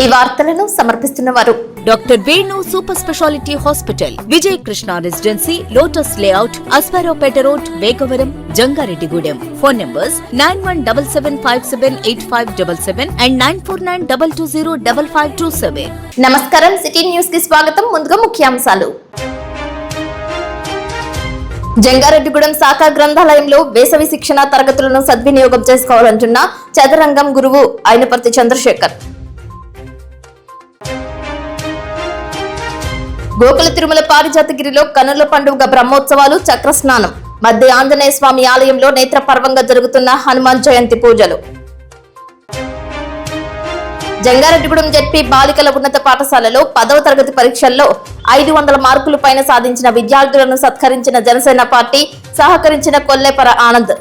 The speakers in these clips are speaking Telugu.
ఈ వార్తలను సమర్పిస్తున్నవారు doctor Venu super specialty hospital, Vijay Krishna residency, lotus layout, Aswaraopeta road, Vegavaram, Jangareddygudem. Phone numbers 9177578577 and 9492205527. నమస్కారం, సిటీ న్యూస్ కి స్వాగతం. ముందుగా ముఖ్యాంశాలు. జంగారెడ్డిగూడెం శాఖ గ్రంథాలయంలో వేసవి శిక్షణ తరగతులను సద్వినియోగం చేసుకోవాలంటున్న చదరంగం గురువు అయినపర్తి చంద్రశేఖర్. గోకుల తిరుమల పారిజాతగిరిలో కనుల పండుగ బ్రహ్మోత్సవాలు, చక్రస్నానం. మధ్య ఆంజనేయ స్వామి ఆలయంలో నేత్రపర్వంగా జరుగుతున్న హనుమాన్ జయంతి పూజలు. జంగారెడ్డిగూడెం జెడ్పీ బాలికల ఉన్నత పాఠశాలలో 10వ తరగతి పరీక్షల్లో 500 మార్కులు పైన సాధించిన విద్యార్థులను సత్కరించిన జనసేన పార్టీ, సహకరించిన కొల్లేపర ఆనంద్.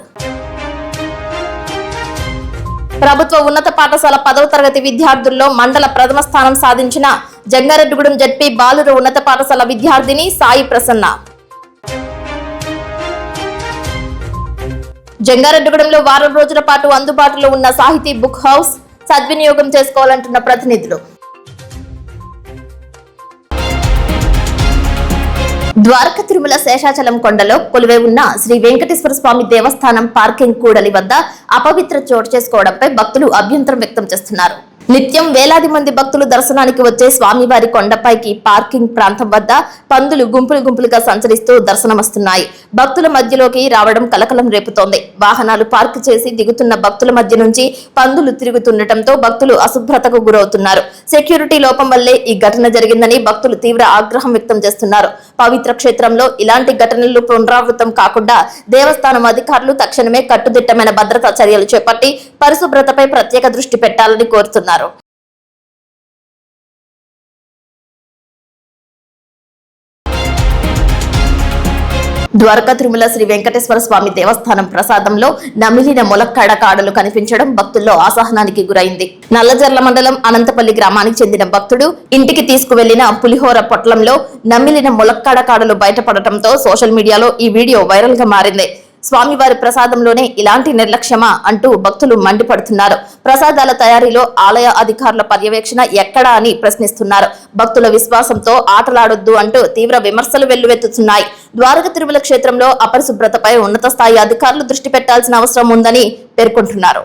ప్రభుత్వ ఉన్నత పాఠశాల 10వ తరగతి విద్యార్థుల్లో మండల ప్రథమ స్థానం సాధించిన జంగారెడ్డిగూడెం జెడ్పీ బాలుర ఉన్నత పాఠశాల విద్యార్థిని సాయి ప్రసన్న. జంగారెడ్డిగూడెంలో వారం రోజుల పాటు అందుబాటులో ఉన్న సాహితీ బుక్ హౌస్ సద్వినియోగం చేసుకోవాలంటున్న ప్రతినిధులు. ద్వారకా తిరుమల శేషాచలం కొండలో కొలువై ఉన్న శ్రీ వెంకటేశ్వర స్వామి దేవస్థానం పార్కింగ్ కూడలి వద్ద అపవిత్ర చోటు చేసుకోవడంపై భక్తులు అభ్యంతరం వ్యక్తం చేస్తున్నారు. నిత్యం వేలాది మంది భక్తులు దర్శనానికి వచ్చే స్వామివారి కొండపైకి పార్కింగ్ ప్రాంతం వద్ద పందులు గుంపులు గుంపులుగా సంచరిస్తూ దర్శనమస్తున్నాయి. భక్తుల మధ్యలోకి రావడం కలకలం రేపుతోంది. వాహనాలు పార్క్ చేసి దిగుతున్న భక్తుల మధ్య నుంచి పందులు తిరుగుతుండటంతో భక్తులు అశుభ్రతకు గురవుతున్నారు. సెక్యూరిటీ లోపం వల్లే ఈ ఘటన జరిగిందని భక్తులు తీవ్ర ఆగ్రహం వ్యక్తం చేస్తున్నారు. పవిత్ర క్షేత్రంలో ఇలాంటి ఘటనలు పునరావృతం కాకుండా దేవస్థానం అధికారులు తక్షణమే కట్టుదిట్టమైన భద్రతా చర్యలు చేపట్టి పరిశుభ్రతపై ప్రత్యేక దృష్టి పెట్టాలని కోరుతున్నారు. ద్వారకా తిరుమల శ్రీ వెంకటేశ్వర స్వామి దేవస్థానం ప్రసాదంలో నమిలిన ములక్కాడ కాడలు కనిపించడం భక్తుల్లో అసహనానికి గురైంది. నల్లజర్ల మండలం అనంతపల్లి గ్రామానికి చెందిన భక్తుడు ఇంటికి తీసుకువెళ్లిన పులిహోర పొట్లంలో నమిలిన ములక్కాడ కాడలు బయటపడటంతో సోషల్ మీడియాలో ఈ వీడియో వైరల్ గా మారింది. స్వామివారి ప్రసాదంలోనే ఇలాంటి నిర్లక్ష్యమా అంటూ భక్తులు మండిపడుతున్నారు. ప్రసాదాల తయారీలో ఆలయ అధికారుల పర్యవేక్షణ ఎక్కడా అని ప్రశ్నిస్తున్నారు. భక్తుల విశ్వాసంతో ఆటలాడొద్దు అంటూ తీవ్ర విమర్శలు వెల్లువెత్తుతున్నాయి. ద్వారకా తిరుమల క్షేత్రంలో అపరిశుభ్రతపై ఉన్నత స్థాయి అధికారులు దృష్టి పెట్టాల్సిన అవసరం ఉందని పేర్కొంటున్నారు.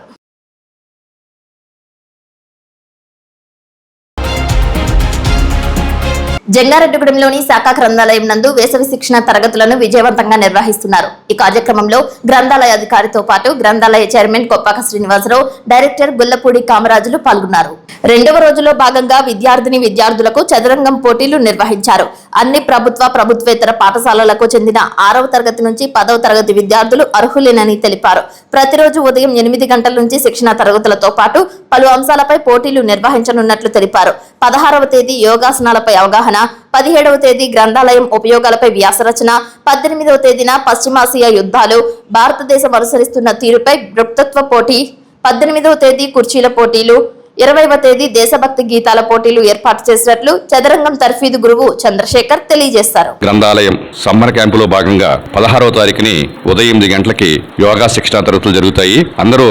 జంగారెడ్డిగూడెంలోని శాఖ గ్రంథాలయం నందు వేసవి శిక్షణ తరగతులను విజయవంతంగా నిర్వహిస్తున్నారు. ఈ కార్యక్రమంలో గ్రంథాలయ అధికారితో పాటు గ్రంథాలయ చైర్మన్ కొప్పాక శ్రీనివాసరావు, డైరెక్టర్ గుల్లపూడి కామరాజులు పాల్గొన్నారు. 2వ రోజులో భాగంగా విద్యార్థులకు చదరంగం పోటీలు నిర్వహించారు. అన్ని ప్రభుత్వేతర పాఠశాలలకు చెందిన 6వ తరగతి నుంచి 10వ తరగతి విద్యార్థులు అర్హులేనని తెలిపారు. ప్రతిరోజు ఉదయం 8 గంటల నుంచి శిక్షణ తరగతులతో పాటు పలు అంశాలపై పోటీలు నిర్వహించనున్నట్లు తెలిపారు. 16వ తేదీ యోగాసనాలపై అవగాహన, 17వ తేదీ గ్రంథాలయం ఉపయోగాలపై వ్యాసరచన, 18వ తేదీన పశ్చిమాసియా యుద్ధాలు, భారతదేశం అనుసరిస్తున్న తీరుపై వక్తృత్వ పోటీ, 18వ తేదీ కుర్చీల పోటీలు, 20వ తేదీ దేశభక్తి గీతాల పోటీలు ఏర్పాటు చేసినట్లు చదరంగం తర్ఫీదు గురువు చంద్రశేఖర్ తెలియజేశారు. గ్రంథాలయం సమ్మర్ క్యాంపులో భాగంగా 16వ తారీఖుని ఉదయం 8 గంటలకి యోగా శిక్షణ తరగతులు జరుగుతాయి. అందరూ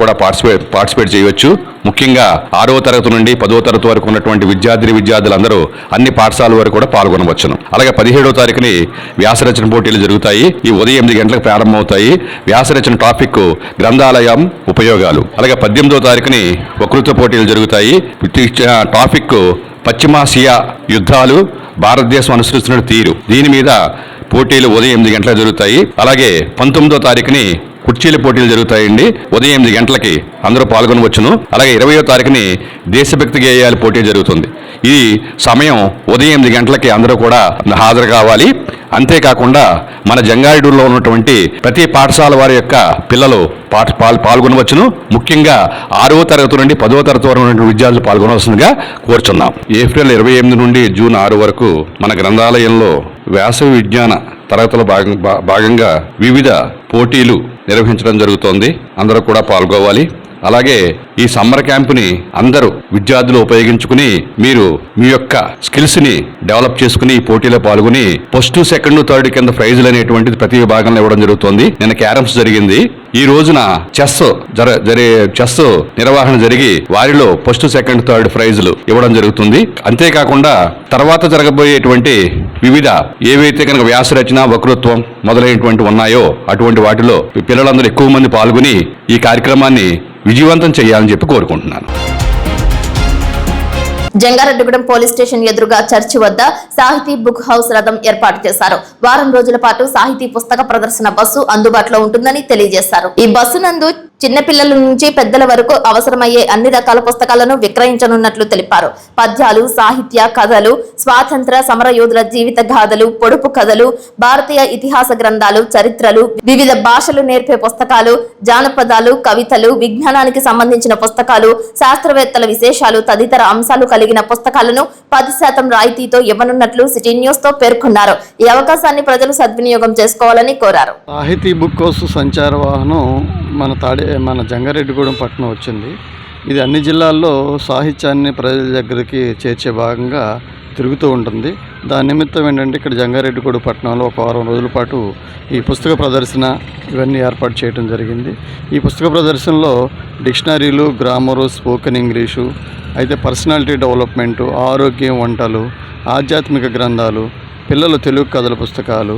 కూడా పార్టిసిపేట్ చేయవచ్చు. ముఖ్యంగా 6వ తరగతి నుండి 10వ తరగతి వరకు ఉన్నటువంటి విద్యార్థులందరూ అన్ని పాఠశాలల వరకు కూడా పాల్గొనవచ్చును. అలాగే 17వ తారీఖుని వ్యాసరచన పోటీలు జరుగుతాయి. ఈ ఉదయం 8 గంటలకు ప్రారంభమవుతాయి. వ్యాసరచన టాపిక్ గ్రంథాలయం ఉపయోగాలు. అలాగే 18వ తారీఖుని వక్తృత్వ పోటీలు జరుగుతాయి. టాపిక్ పశ్చిమాసియా యుద్ధాలు, భారతదేశం అనుసరిస్తున్న తీరు. దీని మీద పోటీలు ఉదయం 8 గంటలకు జరుగుతాయి. అలాగే 19వ తారీఖుని కుర్చీల పోటీలు జరుగుతాయండి. ఉదయం 8 గంటలకి అందరూ పాల్గొనవచ్చును. అలాగే 20వ తారీఖుని దేశభక్తి గేయాల పోటీ జరుగుతుంది. ఈ సమయం ఉదయం 8 గంటలకి అందరూ కూడా హాజరు కావాలి. అంతేకాకుండా మన జంగారెడ్డిలో ఉన్నటువంటి ప్రతి పాఠశాల వారి యొక్క పిల్లలు పాల్గొనవచ్చును. ముఖ్యంగా 6వ తరగతి నుండి 10వ తరగతి వరకు ఉన్నటువంటి విద్యార్థులు పాల్గొనవలసిందిగా కోరుచున్నాం. ఏప్రిల్ 28 నుండి జూన్ 6 వరకు మన గ్రంథాలయంలో వేసవి విజ్ఞాన తరగతుల భాగంగా వివిధ పోటీలు నిర్వహించడం జరుగుతోంది. అందరూ కూడా పాల్గొవాలి. అలాగే ఈ సమ్మర్ క్యాంపుని అందరూ విద్యార్థులు ఉపయోగించుకుని మీరు మీ యొక్క స్కిల్స్ ని డెవలప్ చేసుకుని ఈ పోటీలో పాల్గొని ఫస్ట్ సెకండ్ థర్డ్ కింద ప్రైజులు అనేటువంటిది ప్రతి విభాగంలో ఇవ్వడం జరుగుతుంది. నిన్న క్యారమ్స్ జరిగింది. ఈ రోజున చెస్ నిర్వహణ జరిగి వారిలో ఫస్ట్ సెకండ్ థర్డ్ ప్రైజులు ఇవ్వడం జరుగుతుంది. అంతేకాకుండా తర్వాత జరగబోయేటువంటి వివిధ ఏవైతే కనుక వ్యాసరచన, వక్తృత్వం మొదలైనటువంటి ఉన్నాయో అటువంటి వాటిలో పిల్లలందరూ ఎక్కువ మంది పాల్గొని ఈ కార్యక్రమాన్ని విజయవంతం చేయాలని చెప్పి కోరుకుంటున్నాను. జంగారెడ్డిగూడెం పోలీస్ స్టేషన్ ఎదురుగా చర్చి వద్ద సాహితీ బుక్ హౌస్ రథం ఏర్పాటు చేశారు. వారం రోజుల పాటు సాహితీ పుస్తక ప్రదర్శన బస్సు అందుబాటులో ఉంటుందని తెలియజేశారు. ఈ బస్సు నందు చిన్నపిల్లల నుంచి పెద్దల వరకు అవసరమయ్యే అన్ని రకాల పుస్తకాలను విక్రయించనున్నట్లు తెలిపారు. పద్యాలు, సాహిత్య, కథలు, స్వాతంత్ర సమర యోధుల జీవిత గాథలు, పొడుపు కథలు, భారతీయ ఇతిహాస గ్రంథాలు, చరిత్రలు, వివిధ భాషలు నేర్పే పుస్తకాలు, జానపదాలు, కవితలు, విజ్ఞానానికి సంబంధించిన పుస్తకాలు, శాస్త్రవేత్తల విశేషాలు తదితర అంశాలు కలిగిన పుస్తకాలను 10% రాయితీతో ఇవ్వనున్నట్లు సిటీ న్యూస్ తో పేర్కొన్నారు. ఈ అవకాశాన్ని ప్రజలు సద్వినియోగం చేసుకోవాలని కోరారు. సాహితీ బుక్ హౌస్ సంచార వాహనం మన జంగారెడ్డిగూడెం పట్టణం వచ్చింది. ఇది అన్ని జిల్లాల్లో సాహిత్యాన్ని ప్రజల దగ్గరికి చేర్చే భాగంగా తిరుగుతూ ఉంటుంది. దాని నిమిత్తం ఏంటంటే ఇక్కడ జంగారెడ్డిగూడెం పట్టణంలో ఒక వారం రోజుల పాటు ఈ పుస్తక ప్రదర్శన ఇవన్నీ ఏర్పాటు చేయడం జరిగింది. ఈ పుస్తక ప్రదర్శనలో డిక్షనరీలు, గ్రామరు, స్పోకెన్ ఇంగ్లీషు, అయితే పర్సనాలిటీ డెవలప్మెంటు, ఆరోగ్యం, వంటలు, ఆధ్యాత్మిక గ్రంథాలు, పిల్లల తెలుగు కథల పుస్తకాలు,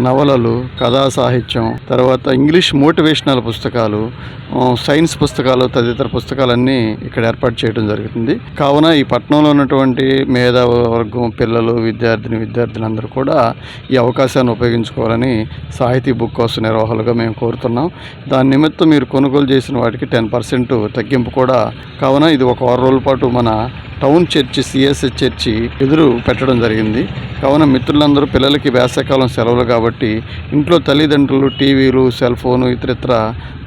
నవలలు, కథా సాహిత్యం, తర్వాత ఇంగ్లీష్ మోటివేషనల్ పుస్తకాలు, సైన్స్ పుస్తకాలు తదితర పుస్తకాలన్నీ ఇక్కడ ఏర్పాటు చేయడం జరుగుతుంది. కావున ఈ పట్టణంలో ఉన్నటువంటి మేధావ వర్గం పిల్లలు, విద్యార్థులందరూ కూడా ఈ అవకాశాన్ని ఉపయోగించుకోవాలని సాహితీ బుక్ హౌస్ నిర్వాహకులుగా మేము కోరుతున్నాం. దాని నిమిత్తం మీరు కొనుగోలు చేసిన వాటికి 10% తగ్గింపు కూడా. కావున ఇది ఒక వారం రోజుల పాటు మన టౌన్ చర్చి సిఎస్ఎస్ చర్చి ఎదురు పెట్టడం జరిగింది. కావున మిత్రులందరూ పిల్లలకి వేసవికాలం సెలవులు కాబట్టి ఇంట్లో తల్లిదండ్రులు టీవీలు, సెల్ ఫోను, ఇతరితర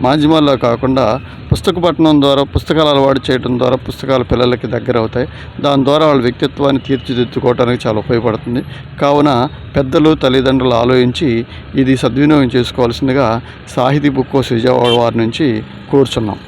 మాధ్యమాల్లో కాకుండా పుస్తక పఠనం ద్వారా పుస్తకాలు అలవాటు చేయడం ద్వారా పుస్తకాలు పిల్లలకి దగ్గర అవుతాయి. దాని ద్వారా వాళ్ళ వ్యక్తిత్వాన్ని తీర్చిదిద్దుకోవడానికి చాలా ఉపయోగపడుతుంది. కావున పెద్దలు, తల్లిదండ్రులు ఆలోచించి ఇది సద్వినియోగం చేసుకోవాల్సిందిగా సాహితీ బుక్ హౌస్ విజయవాడ వారి నుంచి కోరుచున్నాం.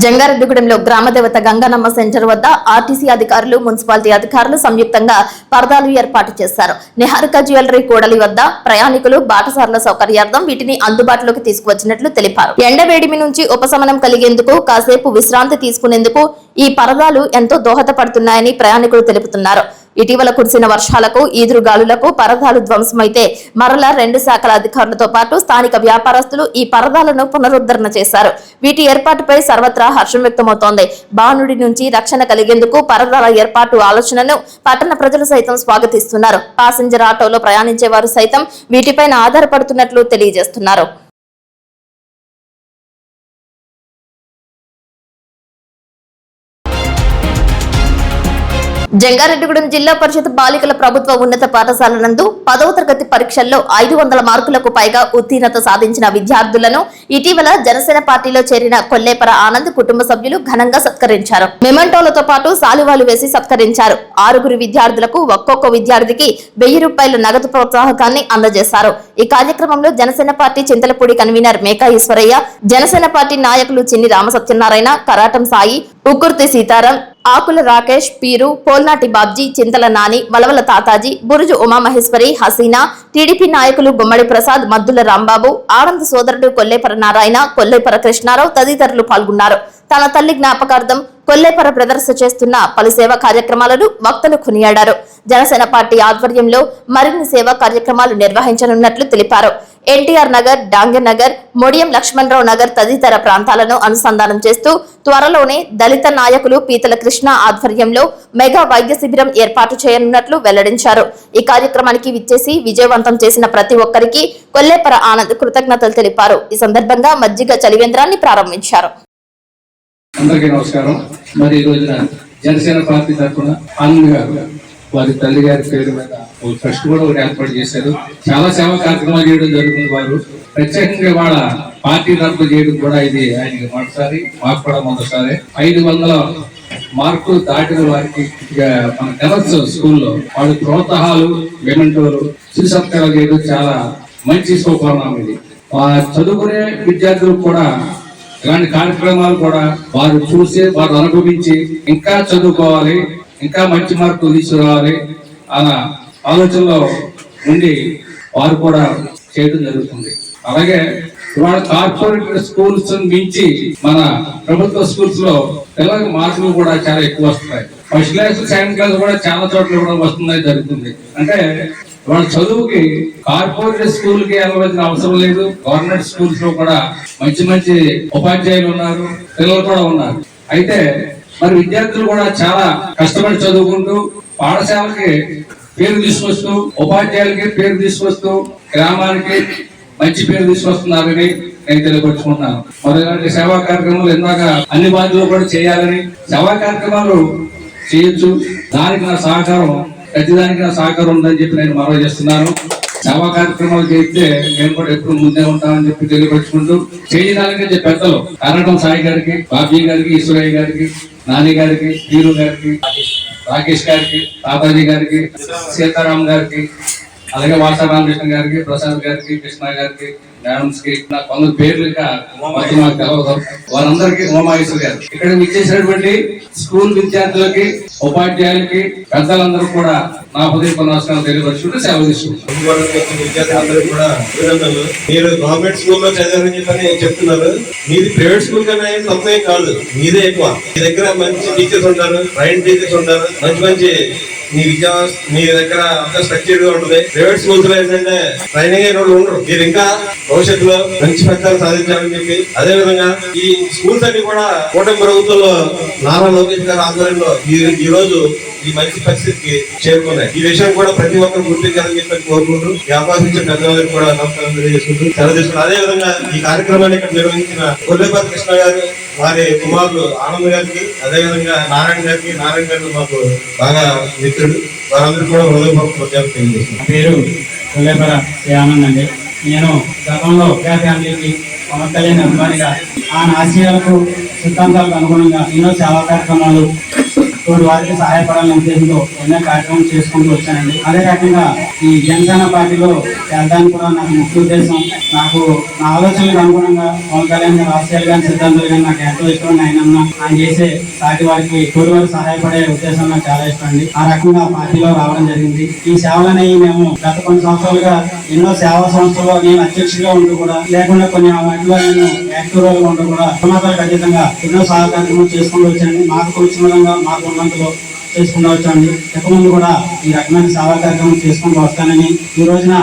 జంగారెడ్డిగూడెంలో గ్రామదేవత గంగానమ్మ సెంటర్ వద్ద ఆర్టీసీ అధికారులు, మున్సిపాలిటీ అధికారులు సంయుక్తంగా పరదాలు ఏర్పాటు చేశారు. నిహారిక జ్యువెలరీ కూడలి వద్ద ప్రయాణికులు, బాటసార్ల సౌకర్యార్థం వీటిని అందుబాటులోకి తీసుకువచ్చినట్లు తెలిపారు. ఎండవేడిమి నుంచి ఉపశమనం కలిగేందుకు, కాసేపు విశ్రాంతి తీసుకునేందుకు ఈ పరదాలు ఎంతో దోహదపడుతున్నాయని ప్రయాణికులు తెలుపుతున్నారు. ఇటీవల కురిసిన వర్షాలకు, ఈదురుగాలులకు పరదాలు ధ్వంసమైతే మరలా 2 శాఖల అధికారులతో పాటు స్థానిక వ్యాపారస్తులు ఈ పరదాలను పునరుద్ధరణ చేశారు. వీటి ఏర్పాటుపై సర్వత్రా హర్షం వ్యక్తమవుతోంది. బాణుడి నుంచి రక్షణ కలిగేందుకు పరదాల ఏర్పాటు ఆలోచనను పట్టణ ప్రజలు సైతం స్వాగతిస్తున్నారు. ప్యాసింజర్ ఆటోలో ప్రయాణించే వారు సైతం వీటిపైన ఆధారపడుతున్నట్లు తెలియజేస్తున్నారు. జంగారెడ్డిగూడెం జిల్లా పరిషత్ బాలికల ప్రభుత్వ ఉన్నత పాఠశాల నందు 10వ తరగతి పరీక్షల్లో 500 మార్కులకు పైగా ఉత్తీర్ణత సాధించిన విద్యార్థులను ఇటీవల జనసేన పార్టీలో చేరిన కొల్లేపర ఆనంద్ కుటుంబ సభ్యులు ఘనంగా సత్కరించారు. మెమెంటోలతో పాటు సాలువాలు వేసి సత్కరించారు. 6 విద్యార్థులకు ఒక్కొక్క విద్యార్థికి 1000 రూపాయల నగదు ప్రోత్సాహకాన్ని అందజేశారు. ఈ కార్యక్రమంలో Janasena party Chintalapudi convener Meka Eswaraiah, Janasena party నాయకులు చిన్ని రామసత్యనారాయణ, కరాటం సాయి, ఉక్కుర్తి సీతారాం, ఆకుల రాకేష్, పీరు, పోల్నాటి బాబ్జీ, చింతల నాని, వలవల తాతాజీ, బురుజు ఉమామహేశ్వరి, హసీనా, టీడీపీ నాయకులు గుమ్మడి ప్రసాద్, మద్దుల రాంబాబు, ఆనంద్ సోదరుడు కొల్లేపర నారాయణ, కొల్లేపర కృష్ణారావు తదితరులు పాల్గొన్నారు. తన తల్లి జ్ఞాపకార్థం కొల్లేపర ప్రదర్శన చేస్తున్న పలు సేవా కార్యక్రమాలను వక్తలు కొనియాడారు. జనసేన పార్టీ ఆధ్వర్యంలో మరిన్ని సేవా కార్యక్రమాలు నిర్వహించనున్నట్లు తెలిపారు. ఎన్టీఆర్ నగర్, డాంగర్ నగర్, మొడియం లక్ష్మణరావు నగర్ తదితర ప్రాంతాలను అనుసంధానం చేస్తూ త్వరలోనే దళిత నాయకులు పీతల కృష్ణ ఆధ్వర్యంలో మెగా వైద్య శిబిరం ఏర్పాటు చేయనున్నట్లు వెల్లడించారు. ఈ కార్యక్రమానికి విచ్చేసి విజయవంతం చేసిన ప్రతి ఒక్కరికి కొల్లేపర ఆనంద్ కృతజ్ఞతలు తెలిపారు. ఈ సందర్భంగా మజ్జిగ చలివేంద్రాన్ని ప్రారంభించారు. అందరికీ నమస్కారం. మరి ఈ రోజున జనసేన పార్టీ తరఫున ఆనంద్ గారు వారి తల్లి గారి పేరు మీద ఒక ట్రస్ట్ కూడా ఒకటి ఏర్పాటు చేశారు. చాలా సేవా కార్యక్రమాలు చేయడం జరుగుతుంది. వారు ప్రత్యేకంగా వాళ్ళ పార్టీ తరఫున చేయడం కూడా ఇది ఆయనకి మొదటిసారి, మాకు కూడా మొదటిసారి. 500 మార్కులు దాటిన వారికి మన గవర్స్ స్కూల్లో వాళ్ళు ప్రోత్సాహాలు, మెమెంటోలు, సత్కారాలు చేయడం చాలా మంచి సోపానం ఇది. చదువుకునే విద్యార్థులకు కూడా ఇలాంటి కార్యక్రమాలు కూడా వారు చూసి వారు అనుభవించి ఇంకా చదువుకోవాలి, ఇంకా మంచి మార్కులు తీసుకురావాలి అన్న ఆలోచనలో ఉండి వారు కూడా చేయడం జరుగుతుంది. అలాగే ఇవాళ కార్పొరేట్ స్కూల్స్ మించి మన ప్రభుత్వ స్కూల్స్ లో పిల్లలకి మార్కులు కూడా చాలా ఎక్కువ వస్తున్నాయి. ఫస్ట్ క్లాస్, సెకండ్ క్లాస్ కూడా చాలా చోట్ల కూడా వస్తున్నాయి జరుగుతుంది. అంటే వాళ్ళ చదువుకి కార్పొరేట్ స్కూల్ కి వెళ్ళవలసిన అవసరం లేదు. గవర్నమెంట్ స్కూల్స్ లో కూడా మంచి మంచి ఉపాధ్యాయులు ఉన్నారు, పిల్లలు కూడా ఉన్నారు. అయితే మరి విద్యార్థులు కూడా చాలా కష్టపడి చదువుకుంటూ పాఠశాలకి పేరు తీసుకొస్తూ, ఉపాధ్యాయులకి పేరు తీసుకొస్తూ, గ్రామానికి మంచి పేరు తీసుకొస్తున్నారని నేను తెలియపరుచుకుంటున్నాను. మరి ఇలాంటి సేవా కార్యక్రమాలు ఇందాక అన్ని బాధ్యతలు కూడా చేయాలని, సేవా కార్యక్రమాలు చేయొచ్చు, దానికి నా సహకారం, ప్రతిదానికి నా సహకారం ఉందని చెప్పి నేను మనవి చేస్తున్నాను. సేవా కార్యక్రమాలు చేస్తే మేము కూడా ఎప్పుడు ముందే ఉంటామని చెప్పి తెలియపరుచుకుంటూ, చేయడానికి పెద్దలు కర్ణటం సాయి గారికి, బాబీ గారికి, ఈశ్వరయ్య గారికి, నాని గారికి, వీరు గారికి, రాకేష్ గారికి, తాతాజీ గారికి, సీతారాం గారికి, అలాగే వాసా రామకృష్ణ గారికి, ప్రసాద్ గారికి, కృష్ణ గారికి, మేడమ్స్ కి, నా కొందరు పేర్లు ఇంకా మాకు తెలవదు, వారందరికీ, ఉమామహేశ్వర్ గారు, ఇక్కడ ఇచ్చేసినటువంటి స్కూల్ విద్యార్థులకి, ఉపాధ్యాయులకి, పెద్దలందరూ కూడా నా హృదయపూర్వక నమస్కారం తెలియపరుచుకుంటూ సెలవు తీసుకుంటున్నాను. మీరు గవర్నమెంట్ స్కూల్లో చదివారని చెప్పని చెప్తున్నారు. మీది ప్రైవేట్ స్కూల్ కన్నా తప్పేం కాదు, మీదే ఎక్కువ. మీ దగ్గర మంచి టీచర్స్ ఉంటారు, ట్రైన్ టీచర్స్ ఉంటారు, మంచి మంచి మీ దగ్గర అంతా స్ట్రక్చర్డ్ గా ఉంటుంది. ప్రైవేట్ స్కూల్స్ లో ఏంటంటే ట్రైనింగ్ అయిన వాళ్ళు ఉండరు. మీరు ఇంకా భవిష్యత్తులో మంచి ఫలితాలు సాధించాలని చెప్పి, అదే విధంగా ఈ స్కూల్స్ అన్ని కూడా కూటమి ప్రభుత్వంలో నారా లోకేష్ గారి ఆధ్వర్యంలో ఈ రోజు ఈ మంచి పరిస్థితికి చేరుకున్నాయి. ఈ విషయం కూడా ప్రతి ఒక్కరు గుర్తించాలని చెప్పి కోరుకుంటూ, ఈ అవకాశం ఇచ్చిన పెద్దవారికి కూడా నమస్కారం తెలియజేసుకుంటూ సెలవు తీసుకుంటారు. అదే విధంగా ఈ కార్యక్రమాన్ని ఇక్కడ నిర్వహించిన కొల్లేపల్లి కృష్ణ గారు, వారి కుమారులు ఆనంద్ గారికి, అదే విధంగా నారాయణ గారికి మాకు బాగా మిత్రుడు, వారందరికీ కూడా హృదయపూర్వక తెలియజేస్తున్నాను. పేరు కొల్లేపల్లి ఆనంద్ అండి. నేను గతంలో ఫ్యామిలీకి పవన్ కళ్యాణ్ అభిమానిగా ఆయన ఆశయాలకు, సిద్ధాంతాలకు అనుగుణంగా ఎన్నో సేవా కార్యక్రమాలు, తోటి వారికి సహాయపడాలనే ఉద్దేశంతో ఎన్నో కార్యక్రమాలు చేసుకుంటూ వచ్చానండి. అదే రకంగా ఈ జనసేన పార్టీలో చేరడానికి కూడా నాకు ముఖ్య ఉద్దేశం, నాకు నా ఆలోచనలకు అనుగుణంగా పవన్ కళ్యాణ్ గారి ఆశయాలు కానీ, సిద్ధాంతాలు కానీ నాకు ఎంతో ఇష్టం. ఆయన చేసే సాటి వారికి, తోటి వారికి సహాయపడే ఉద్దేశం నాకు చాలా ఇష్టం అండి. ఆ రకంగా పార్టీలో రావడం జరిగింది. ఈ సేవలని మేము గత కొన్ని సంవత్సరాలుగా ఎన్నో సేవా సంస్థల్లో నేను అధ్యక్షుడిగా ఉంటూ కూడా, లేకుండా కొన్ని వాటిలో నేను యాక్టివ్ గా ఉంటూ కూడా, సమాజాలకు అతీతంగా ఎన్నో సహాయ కార్యక్రమాలు చేసుకుంటూ వచ్చానండి. మాకు వచ్చిన విధంగా మాకు ఉన్నంతలో చేసుకుంటూ వచ్చానండి. ఇక ముందు కూడా ఈ రకమైన సేవా కార్యక్రమం చేసుకుంటూ వస్తానని, ఈ రోజున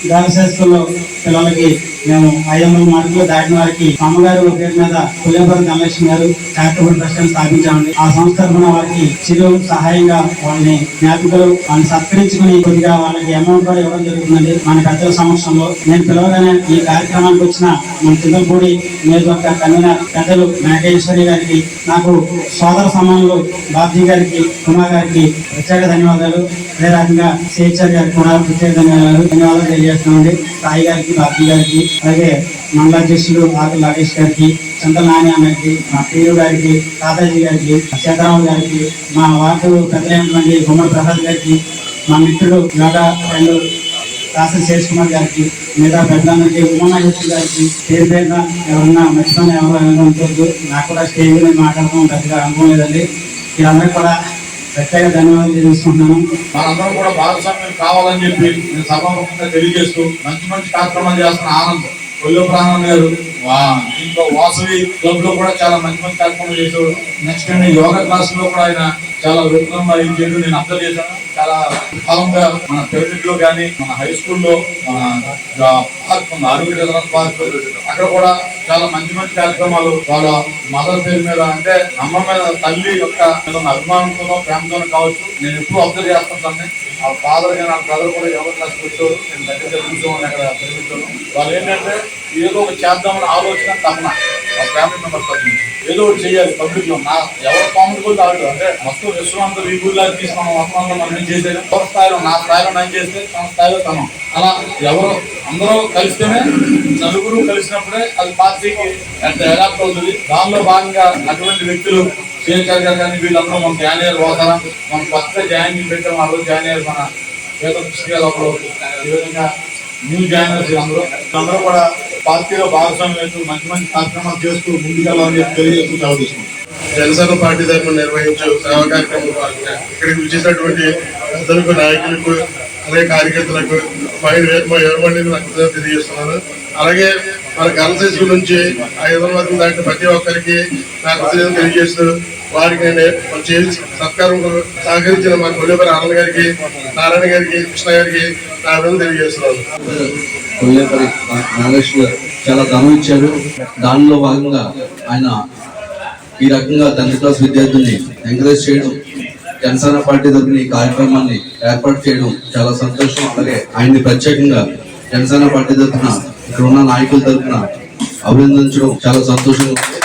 విద్యాశాస్త్రంలో పిల్లలకి మేము 500 మార్కులు దాటిన వారికి అమ్మగారు పేరు మీద కొల్లేపల్లి ధనలక్ష్మి గారు చారిటబుల్ ట్రస్ట్ స్థాపించామండి. ఆ సంస్థ తరఫున వారికి చిరు సహాయంగా వాళ్ళని జ్ఞాపికలు వాళ్ళని సత్కరించుకుని కొద్దిగా వాళ్ళకి అమౌంట్ కూడా ఇవ్వడం జరుగుతుందండి. మన పెద్దల సమక్షంలో నేను పిలవగానే ఈ కార్యక్రమానికి వచ్చిన మన చింతలపూడి నియోజకవర్గ కన్వీనర్ పెద్దలు మేకేశ్వరి గారికి, నాకు సోదర సమానులు బాబ్జీ గారికి, కుమార్ గారికి ప్రత్యేక ధన్యవాదాలు. అదే రకంగా సిహెచ్ఆర్ గారికి కూడా ప్రత్యేక ధన్యవాదాలు తెలియజేస్తున్నామండి. సాయి గారికి, బాబ్జీ గారికి, అలాగే మండలాధ్యక్షులు ఆకుల నాగేష్ గారికి, చంద్ర నాని అన్నకి, మా పీరు గారికి, తాతాజీ గారికి, సీతారాం గారికి, మా వార్డు పెద్దలైనటువంటి గుమ్మడి ప్రసాద్ గారికి, మా మిత్రుడు యోగా ఫ్రెండ్ కాశీ శేష్ కుమార్ గారికి, మిగతా పెద్దలందరికీ, ఉమామహేశ్వరి గారికి పేరు పేరున ఎవరన్నా మర్చిపోయిన ఎవరైనా ఉంటుంది. నాకు కూడా స్టేజ్ మీద మాట్లాడడం పెద్దగా అనుభవం లేదండి. వీళ్ళందరికీ కూడా ప్రత్యేక ధన్యవాదాలు తెలుసుకుంటున్నాను. మనందరం కూడా భాగస్వామ్యం కావాలని చెప్పి నేను సభాముఖంగా తెలియజేస్తూ, మంచి మంచి కార్యక్రమాలు చేస్తున్న ఆనంద్ కొల్లేపల్లి గారు దీంట్లో వాసవి క్లబ్ లో కూడా చాలా మంచి మంచి కార్యక్రమాలు చేసేవాడు. నెక్స్ట్ అండి యోగా క్లాస్ లో కూడా ఆయన చాలా విఫలంగా చేయడం నేను అబ్జర్వ్ చేశాను. చాలా కాలంగా మన పిరమిడ్ లో కానీ, మన హై స్కూల్లో పార్క్ ఉంది, ఆరోగ్య పార్క్, అక్కడ కూడా చాలా మంచి మంచి కార్యక్రమాలు వాళ్ళ మదర్ పేరు మీద, అంటే అమ్మ మీద, తల్లి యొక్క అభిమానంతోనో ప్రేమతోనో కావచ్చు, నేను ఎప్పుడు అబ్జర్వ్ చేస్తుంటాను. ఆ ఫాదర్ గా నా బ్రదర్ కూడా యోగా క్లాస్ వచ్చారు, నేను దగ్గర కూర్చోమని అక్కడ పిరమిడ్లో. వాళ్ళు ఏంటంటే ఏదో ఒక చేద్దామని ఆలోచన తప్పన ఫ్యామిలీ మెంబర్స్ తప్ప ఏదో ఒకటి చేయాలి పబ్లిక్ లో. నా ఎవరు కామెంట్ కూడా తాడు అంటే మొత్తం విశ్వాంతం ఈ ఊళ్ళో తీసుకున్నాం, మొత్తంలో మనం ఏం చేసేది ఎవరి స్థాయిలో, నా స్థాయిలో నేను చేస్తే తన స్థాయిలో తను, అలా ఎవరు అందరూ కలిస్తేనే, నలుగురు కలిసినప్పుడే అది పార్టీకి అడాప్ట్ అవుతుంది. దానిలో భాగంగా అటువంటి వ్యక్తులు సిహెచ్ఆర్ గారు కానీ వీళ్ళందరూ మన జాయిన్ అయ్యారు. పోతారా మనం కొత్తగా జాయినింగ్ పెట్టాము, ఆ రోజు జాయిన్ అయ్యారు మన పేద కృష్ణ గారు. అప్పుడు ఈ విధంగా న్యూ జాయినర్స్ అందరూ కూడా పార్టీలో భాగస్వామ్యం మంచి మంచి కార్యక్రమాలు చేస్తూ ముందుకెళ్ళాలని చెప్పి తెలియజేస్తూ సెలవు తీసుకుంటాం. జనసేన పార్టీ తరఫున నిర్వహించే సేవా కార్యక్రమం భాగంగా ఇక్కడికి వచ్చేసినటువంటి పెద్దలకు, నాయకులకు, అలాగే కార్యకర్తలకు ఎవరిమందిని నాకు తెలియజేస్తున్నాను. అలాగే మన గర్ల్స్ నుంచి 500 వరకు దాటిన ప్రతి ఒక్కరికి నాకు తెలియజేస్తూ వారికి సత్కారం సహకరించిన మన కొల్లేపల్లి ఆనంద్ గారికి, నారాయణ గారికి, కృష్ణ గారికి నా అభినందనలు తెలియజేస్తున్నాను. కొల్లేపల్లి నాగేశ్వర్ చాలా ధనం ఇచ్చారు. దానిలో భాగంగా ఆయన ఈ రకంగా 10th క్లాస్ విద్యార్థుల్ని ఎంకరేజ్ చేయడం, జనసేన పార్టీ తరఫున ఈ కార్యక్రమాన్ని ఏర్పాటు చేయడం చాలా సంతోషం. అలాగే ఆయన్ని ప్రత్యేకంగా జనసేన పార్టీ తరఫున ఇక్కడ ఉన్న నాయకుల తరఫున అభినందించడం చాలా సంతోషంగా ఉంది.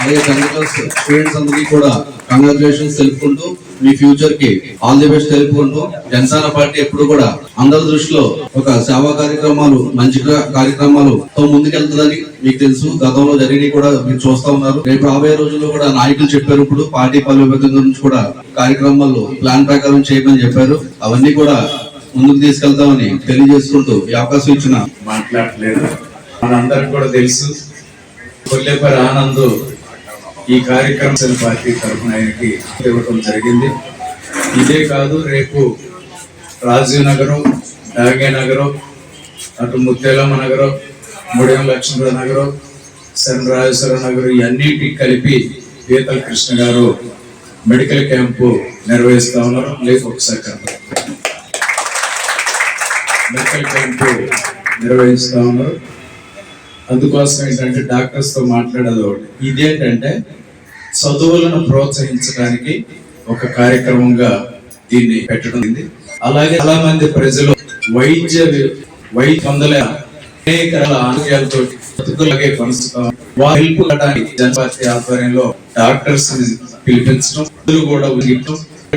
అలాగే 10th క్లాస్ స్టూడెంట్స్ అందరికీ కూడా కంగ్రాచులేషన్స్ తెలుపుకుంటూ, మీ ఫ్యూచర్ కి ఆల్ ది బెస్ట్ తెలుపుకుంటూ, జనసేన పార్టీ ఎప్పుడు కూడా అందరి దృష్టిలో ఒక సేవా కార్యక్రమాలు, మంచి కార్యక్రమాలతో ముందుకెళ్తుందని మీకు తెలుసు. గతంలో జరిగినవి కూడా మీరు చూస్తా ఉన్నారు. రేపు రాబోయే రోజుల్లో కూడా నాయకులు చెప్పారు, ఇప్పుడు పార్టీ బలోపేతం గురించి కూడా కార్యక్రమాల్లో ప్లాన్ ప్రకారం చేయమని చెప్పారు. అవన్నీ కూడా ముందుకు తీసుకెళ్తామని తెలియజేసుకుంటూ ఈ అవకాశం ఇచ్చిన మాట్లాడలేదు. మనందరికి కూడా తెలుసు, కొల్లేపల్లి ఆనంద్ ఈ కార్యక్రమం పార్టీ తరఫున ఆయనకి ఇవ్వడం జరిగింది. ఇదే కాదు, రేపు రాజీవ్ నగరం, డాగే నగరం, అటు ముత్తేలమ్మ నగరం, ముడియం లక్ష్మీరావు నగరం, శరణరాజేశ్వర నగరం, ఇవన్నిటికి కలిపి పీతల కృష్ణ గారు మెడికల్ క్యాంపు నిర్వహిస్తా ఉన్నారు. లేక ఒకసారి మెడికల్ క్యాంపు నిర్వహిస్తా ఉన్నారు. అందుకోసం ఏంటంటే డాక్టర్స్ తో మాట్లాడేది ఒకటి. ఇదేంటంటే చదువులను ప్రోత్సహించడానికి ఒక కార్యక్రమంగా దీన్ని పెట్టడం. అలాగే చాలా మంది ప్రజలు వైద్య పొందలే అనేక ఆరోగ్యాలతో బతుకులాగే కొనసాగుతాం. వారు హెల్ప్ చేయడానికి జనపార్టీ ఆధ్వర్యంలో డాక్టర్స్ పిలిపించడం, కూడా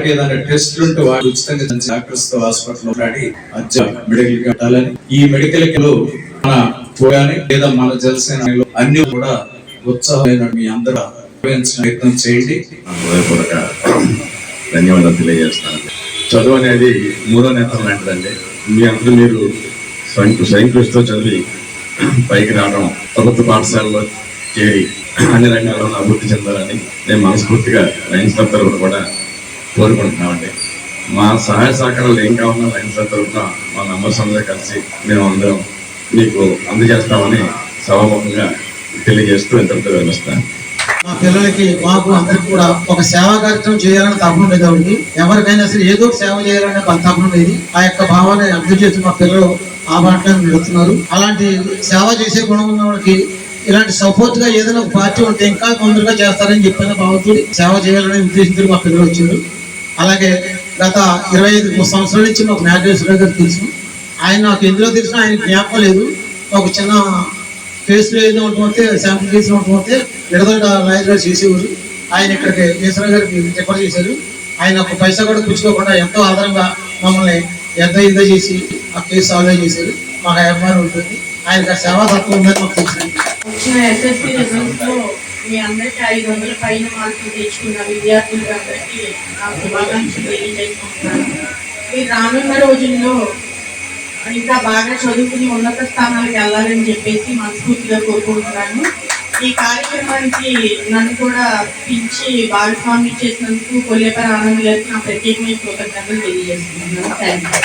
ఏదైనా టెస్టులు ఉంటే వారు ఉచితంగా డాక్టర్స్ తో హాస్పిటల్ మాట్లాడి మెడికల్ కట్టాలని, ఈ మెడికల్ మన పోయాని లేదా మన జనసేనలో అన్ని కూడా ఉత్సాహమైన మీ అందరూ ప్రయత్నం చేయండి. ధన్యవాదాలు తెలియజేస్తాను. చదువు అనేది 3వ నేత్రం లాంటిదండి. మీ అందరూ మీరు స్వయం కృషితో చదివి పైకి రావడం, ప్రభుత్వ పాఠశాలలో చేరి అన్ని రంగాల్లో అభివృద్ధి చెందాలని నేను మనస్ఫూర్తిగా లయన్స్ క్లబ్ తరఫున కూడా కోరుకుంటున్నామండి. మా సహాయ సహకారాలు ఏం కావాలన్నా లయన్స్ క్లబ్ తరఫున మా మెంబర్స్ అందరూ కలిసి మేము అందరం మీకు అందజేస్తామని సభాముఖంగా తెలియజేస్తూ ఎంతటితో వివరిస్తాను. మా పిల్లలకి, మాకు అందరికి కూడా ఒక సేవా కార్యక్రమం చేయాలని తపన ఉండేది ఆవిడకి. ఎవరికైనా సరే ఏదో సేవ చేయాలనే తపన ఉండేది. ఆ యొక్క భావాన్ని అర్థం చేసి మా పిల్లలు ఆ బాటలో నడుస్తున్నారు. అలాంటి సేవ చేసే గుణం ఉన్న వాళ్ళకి ఇలాంటి సపోర్ట్ గా ఏదైనా ఒక పార్టీ ఉంటే ఇంకా తొందరగా చేస్తారని చెప్పిన భావంతో సేవ చేయాలనే ఉద్దేశంతో మా పిల్లలు వచ్చారు. అలాగే గత 25 సంవత్సరాల నుంచి మాకు నాగేశ్వరరావు గారు తెలుసు. ఆయన నాకు ఎందులో తెలిసినా ఆయన జ్ఞాపకం లేదు. ఒక చిన్న ఫేస్లో ఏదో ఉంటుంటే, శాంపుల్ కేసులో ఉంటుంటే విడదల లాయర్ గారు చేసేవారు. ఆయన ఇక్కడికి ఈశ్వర గారికి రిఫర్ చేశారు. ఆయన ఒక పైసా కూడా పుచ్చుకోకుండా ఎంతో ఆధారంగా మమ్మల్ని ఇదో చేసి ఆ కేసు సాల్వ్ చేశారు. మాకు అభిమానం ఉంటుంది. ఆయనకు సేవా తత్వం ఉందని మాకు తెలిసింది. వచ్చిన ఎస్ఎస్సీ రిజల్ట్స్ లో మీ అందరికీ 500 పైన మార్కులు తెచ్చుకున్న విద్యార్థులకు అందరికీ నా శుభాకాంక్షలు తెలియజేసుకుంటున్నాను. మీరు రానున్న రోజుల్లో ఇంకా బాగా చదువుకుని ఉన్నత స్థానాలకు వెళ్ళాలని చెప్పేసి మనస్ఫూర్తిగా కోరుకుంటున్నాను. ఈ కార్యక్రమానికి నన్ను కూడా పిలిచి భాగస్వామ్యం చేసినందుకు కొల్లేపల్లి ఆనంద్ గారికి నా ప్రత్యేకమైన కృతజ్ఞతలు తెలియజేస్తున్నాను. Thank you.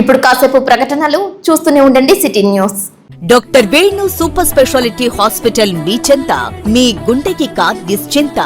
ఇప్పుడు కాసేపు ప్రకటనలు చూస్తూనే ఉండండి city news. Doctor Venu super specialty hospital మీ చెంత. మీ గుండెకి నిశ్చింత.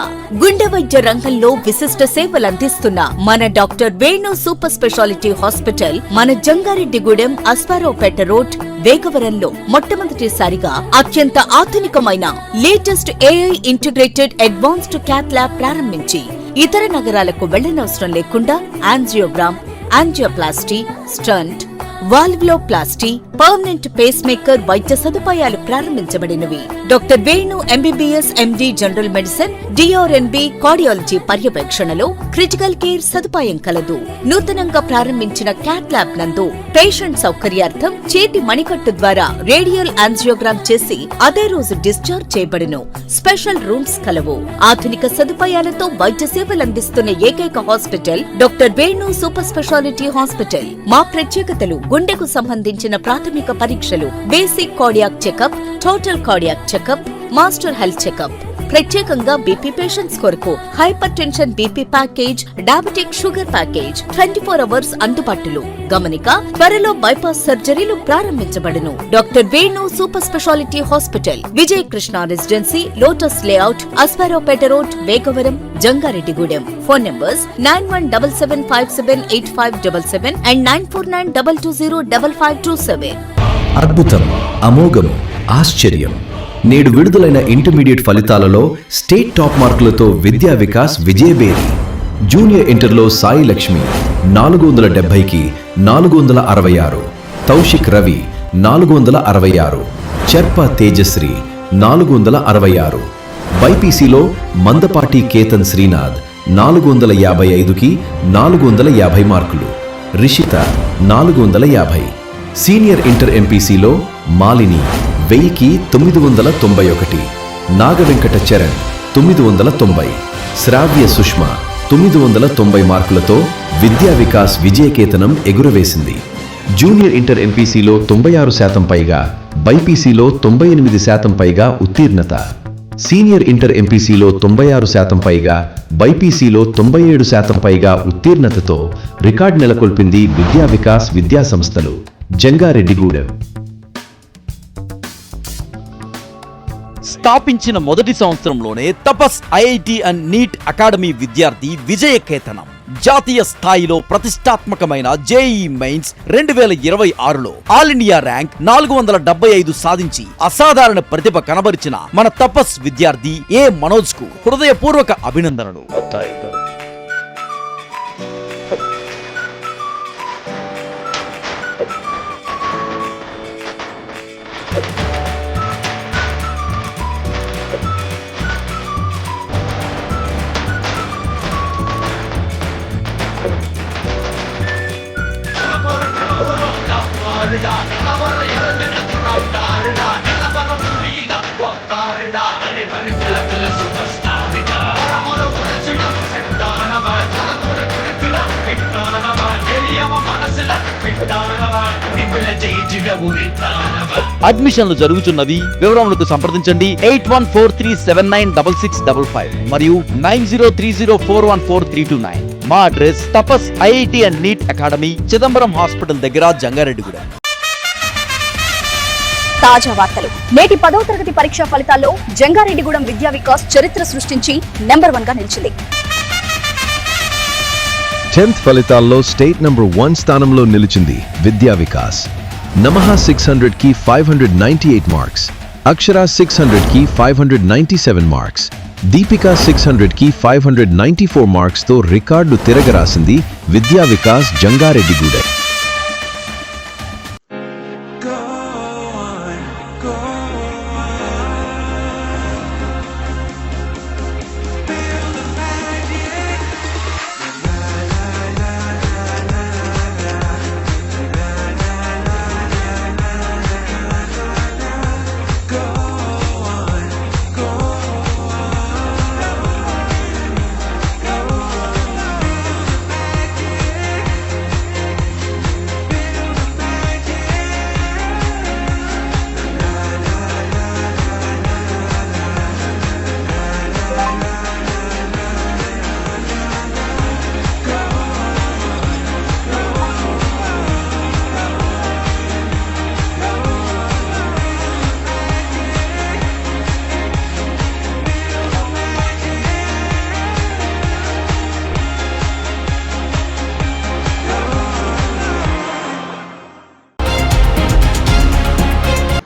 గుండె వైద్య రంగంలో విశిష్ట సేవలందిస్తున్న మన doctor Venu super specialty hospital మన జంగారెడ్డిగూడెం, అస్పారావుపేట రోడ్, వేగవరంలో మొట్టమొదటిసారిగా అత్యంత ఆధునికమైన latest AI integrated advanced cath lab ప్రారంభించి ఇతర నగరాలకు వెళ్లనవసరం లేకుండా angiogram, angioplasty, stent, valvuloplasty, permanent pacemaker వైద్య సదుపాయాలు ప్రారంభించబడినవి. Doctor Venu MBBS MD general medicine, DrNB cardiology పర్యవేక్షణలో క్రిటికల్ కేర్ సదుపాయం కలదు. నూతనంగా ప్రారంభించిన క్యాట్ ల్యాబ్ నందు పేషెంట్ సౌకర్యార్థం చేతి మణికట్టు ద్వారా రేడియల్ యాంజియోగ్రామ్ చేసి అదే రోజు డిశ్చార్జ్ చేయబడును. స్పెషల్ రూమ్స్ కలవు. ఆధునిక సదుపాయాలతో వైద్య సేవలందిస్తున్న ఏకైక hospital doctor Venu super specialty hospital. మా ప్రత్యేకతలు: గుండెకు సంబంధించిన ప్రాథమిక ప్రాథమిక పరీక్షలు, basic cardiac checkup, total cardiac checkup, master health checkup. ప్రత్యేకంగా బీపీ పేషెంట్స్ కొరకు hypertension BP package, diabetic sugar package 24 hours అందుబాటులో. గమనిక, త్వరలో బైపాస్ సర్జరీలు ప్రారంభించబడును. Doctor Venu super specialty hospital, Vijaya Krishna residency, lotus layout, Aswaraopeta road, Vegavaram, Jangareddygudem. Phone numbers 9177578577 and 9492205527. అద్భుతం, అమోఘం, ఆశ్చర్యం. నేడు విడుదలైన ఇంటర్మీడియట్ ఫలితాలలో స్టేట్ టాప్ మార్కులతో విద్యా వికాస్ విజయబేరి. జూనియర్ ఇంటర్లో సాయి లక్ష్మి 470కి 466, తౌషిక్ రవి 466, చెర్ప తేజశ్రీ 466, బైపీసీలో మందపాటి కేతన్ శ్రీనాథ్ 455కి 450 మార్కులు, రిషిత 450. సీనియర్ ఇంటర్ ఎంపీసీలో మాలిని 1000కి 991, నాగవెంకట చరణ్ 990, శ్రావ్య సుష్మ 990 మార్కులతో విద్యా వికాస్ విజయకేతనం ఎగురవేసింది. జూనియర్ ఇంటర్ ఎంపీసీలో 96% పైగా, బైపీసీలో 98% పైగా ఉత్తీర్ణత. సీనియర్ ఇంటర్ ఎంపీసీలో 96% పైగా, బైపీసీలో 97% పైగా ఉత్తీర్ణతతో రికార్డు నెలకొల్పింది విద్యా వికాస్ విద్యా సంస్థలు, జంగారెడ్డిగూడెం. స్థాపించిన మొదటి సంవత్సరంలోనే Tapas IIT and NEET academy విద్యార్థి విజయకేతనం. జాతీయ స్థాయిలో ప్రతిష్టాత్మకమైన జేఈ మెయిన్స్ 2026లో ఆల్ ఇండియా ర్యాంక్ 475 సాధించి అసాధారణ ప్రతిభ కనబరిచిన మన తపస్ విద్యార్థి ఏ మనోజ్ కు హృదయపూర్వక అభినందనలు. అడ్మిషన్లు జరుగుతున్నవి. వివరములకు సంప్రదించండి 8143796655 మరియు 9030414329. మా address Tapas IIT and NEET academy, Chidambaram hospital దగ్గర, జంగారెడ్డిగూడెం. తాజా వార్తలు. నేటి 10వ తరగతి పరీక్షా ఫలితాల్లో జంగారెడ్డిగూడెం విద్యా వికాస్ చరిత్ర సృష్టించి నెంబర్ 1 గా నిలిచింది. 10th ఫలితాల్లో స్టేట్ నంబర్ 1 స్థానంలో నిలిచింది విద్యా వికాస్. నమః 600కి 598 మార్క్స్, అక్షర 600కి 597 మార్క్స్, దీపిక 600కి 594 మార్క్స్ తో రికార్డు తిరగరాసింది విద్యా వికాస్ జంగారెడ్డిగూడెం.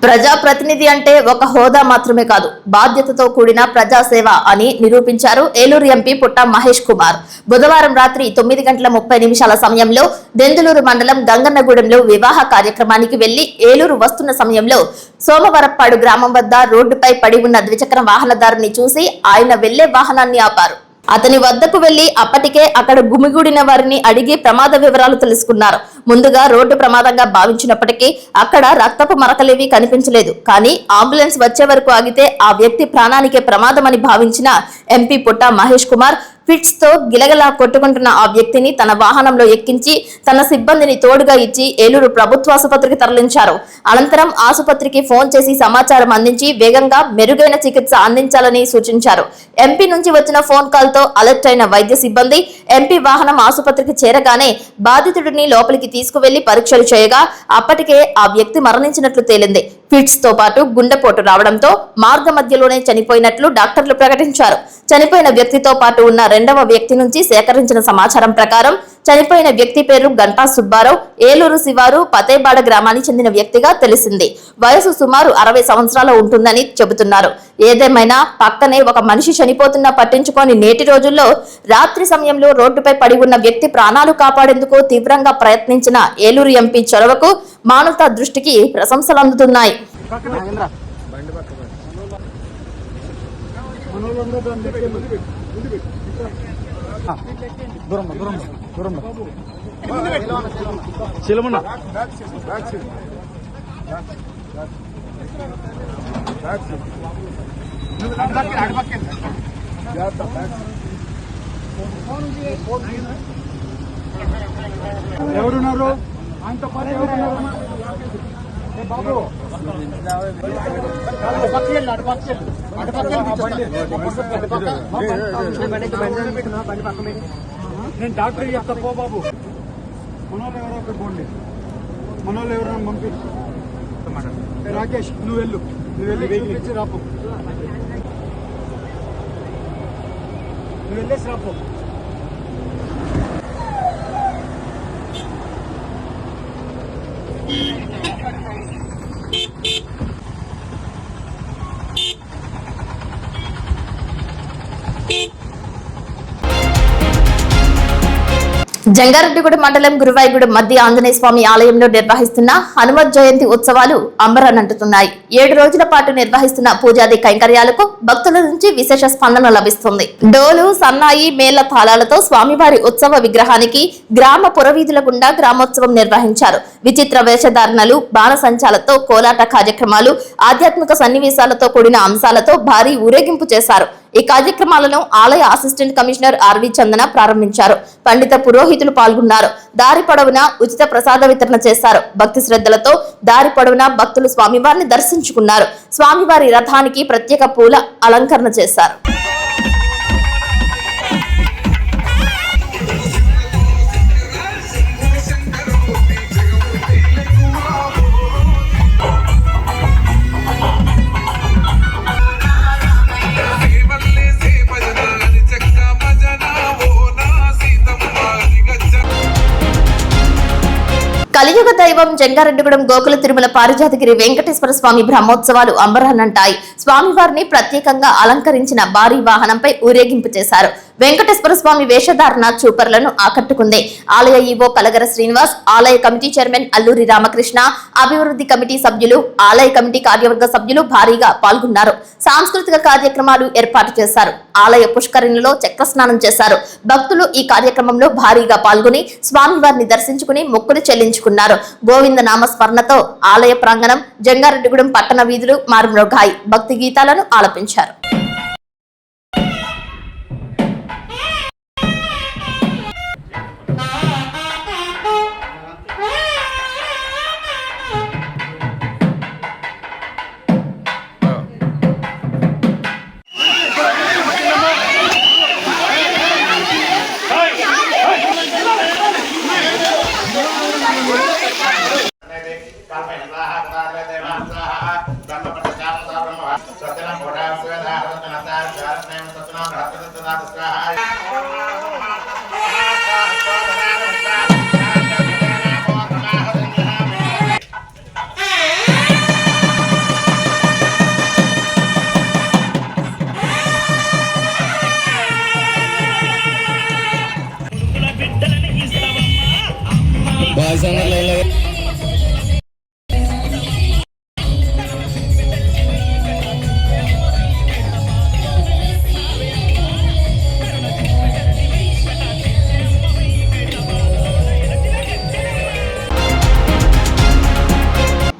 ప్రజాప్రతినిధి అంటే ఒక హోదా మాత్రమే కాదు, బాధ్యతతో కూడిన ప్రజాసేవ అని నిరూపించారు ఏలూరు ఎంపీ పుట్ట మహేష్ కుమార్. బుధవారం రాత్రి 9:30 సమయంలో దెందులూరు మండలం గంగన్నగూడెంలో వివాహ కార్యక్రమానికి వెళ్లి ఏలూరు వస్తున్న సమయంలో సోమవరప్పాడు గ్రామం వద్ద రోడ్డుపై పడి ఉన్న ద్విచక్ర వాహనదారుని చూసి ఆయన వెళ్లే వాహనాన్ని ఆపారు. అతని వద్దకు వెళ్లి అప్పటికే అక్కడ గుమిగూడిన వారిని అడిగి ప్రమాద వివరాలు తెలుసుకున్నారు. ముందుగా రోడ్డు ప్రమాదంగా భావించినప్పటికీ అక్కడ రక్తపు మరకలేవి కనిపించలేదు. కానీ అంబులెన్స్ వచ్చే వరకు ఆగితే ఆ వ్యక్తి ప్రాణానికే ప్రమాదమని భావించిన ఎంపీ పుట్ట మహేష్ కుమార్ ఫిట్స్ తో గిలగలా కొట్టుకుంటున్న ఆ వ్యక్తిని తన వాహనంలో ఎక్కించి తన సిబ్బందిని తోడుగా ఇచ్చి ఏలూరు ప్రభుత్వ ఆసుపత్రికి తరలించారు. అనంతరం ఆసుపత్రికి ఫోన్ చేసి సమాచారం అందించి వేగంగా మెరుగైన చికిత్స అందించాలని సూచించారు. ఎంపీ నుంచి వచ్చిన ఫోన్ కాల్ తో అలర్ట్ అయిన వైద్య సిబ్బంది ఎంపీ వాహనం ఆసుపత్రికి చేరగానే బాధితుడిని లోపలికి తీసుకువెళ్లి పరీక్షలు చేయగా అప్పటికే ఆ వ్యక్తి మరణించినట్లు తేలింది. ఫిట్స్ తో పాటు గుండెపోటు రావడంతో మార్గ మధ్యలోనే చనిపోయినట్లు డాక్టర్లు ప్రకటించారు. చనిపోయిన వ్యక్తితో పాటు ఉన్న రెండవ వ్యక్తి నుంచి సేకరించిన సమాచారం ప్రకారం చనిపోయిన వ్యక్తి పేరు గంటా సుబ్బారావు, ఏలూరు శివారు పతేబాడ గ్రామానికి చెందిన వ్యక్తిగా తెలిసింది. వయసు సుమారు 60 సంవత్సరాలు ఉంటుందని చెబుతున్నారు. ఏదేమైనా పక్కనే ఒక మనిషి చనిపోతున్నా పట్టించుకొని నేటి రోజుల్లో రాత్రి సమయంలో రోడ్డుపై పడి ఉన్న వ్యక్తి ప్రాణాలు కాపాడేందుకు తీవ్రంగా ప్రయత్నించిన ఏలూరు ఎంపీ చొరవకు మానవతా దృష్టికి ప్రశంసలు అందుతున్నాయి. ఎవరున్నారు ఆయనతో పాటు ఎవరున్నారు బాబు నేను డాక్టర్ చెప్తా పో బాబు. మనోళ్ళు ఎవరో ఒకటి పోండి, మనోళ్ళు ఎవరైనా పంపి. రాకేష్ నువ్వు వెళ్ళి చూపించి రాపు, నువ్వు వెళ్ళేసి రాపు. జంగారెడ్డిగూడెం మండలం గురువాయిగూడెం మధ్య ఆంజనేయ స్వామి ఆలయంలో నిర్వహిస్తున్న హనుమత్ జయంతి ఉత్సవాలు అంబరానంటుతున్నాయి. 7 రోజుల పాటు నిర్వహిస్తున్న పూజాది కైంకర్యాలకు భక్తుల నుంచి విశేష స్పందన లభిస్తుంది. డోలు, సన్నాయి, మేళ తాళాలతో స్వామివారి ఉత్సవ విగ్రహానికి గ్రామ పురవీధుల గుండా గ్రామోత్సవం నిర్వహించారు. విచిత్ర వేషధారణలు, బాణసంచాలతో కోలాట కార్యక్రమాలు, ఆధ్యాత్మిక సన్నివేశాలతో కూడిన అంశాలతో భారీ ఊరేగింపు చేశారు. ఈ కార్యక్రమాలను ఆలయ అసిస్టెంట్ కమిషనర్ ఆర్వి చందన ప్రారంభించారు. పండిత పురోహితులు పాల్గొన్నారు. దారి పొడవునా ఉచిత ప్రసాద వితరణ చేశారు. భక్తి శ్రద్ధలతో దారి పొడవునా భక్తులు స్వామివారిని దర్శించుకున్నారు. స్వామివారి రథానికి ప్రత్యేక పూల అలంకరణ చేశారు. కలియుగ దైవం జంగారెడ్డిగూడెం గోకుల తిరుమల పారిజాతగిరి వెంకటేశ్వర స్వామి బ్రహ్మోత్సవాలు అంబరానంటాయి. స్వామివారిని ప్రత్యేకంగా అలంకరించిన భారీ వాహనంపై ఊరేగింపు చేశారు. వెంకటేశ్వర స్వామి వేషధారణ చూపరులను ఆకట్టుకుంది. ఆలయ ఈవో కలగర శ్రీనివాస్, ఆలయ కమిటీ చైర్మన్ అల్లూరి రామకృష్ణ, అభివృద్ధి కమిటీ సభ్యులు, ఆలయ కమిటీ కార్యవర్గ సభ్యులు భారీగా పాల్గొన్నారు. సాంస్కృతిక కార్యక్రమాలు ఏర్పాటు చేశారు. ఆలయ పుష్కరిణిలో చక్ర స్నానం చేశారు. భక్తులు ఈ కార్యక్రమంలో భారీగా పాల్గొని స్వామివారిని దర్శించుకుని మొక్కులు చెల్లించుకున్నారు. గోవింద నామ స్మరణతో ఆలయ ప్రాంగణం, జంగారెడ్డిగూడెం పట్టణ వీధులు మారుమ్రోగాయి. భక్తి గీతాలను ఆలపించారు.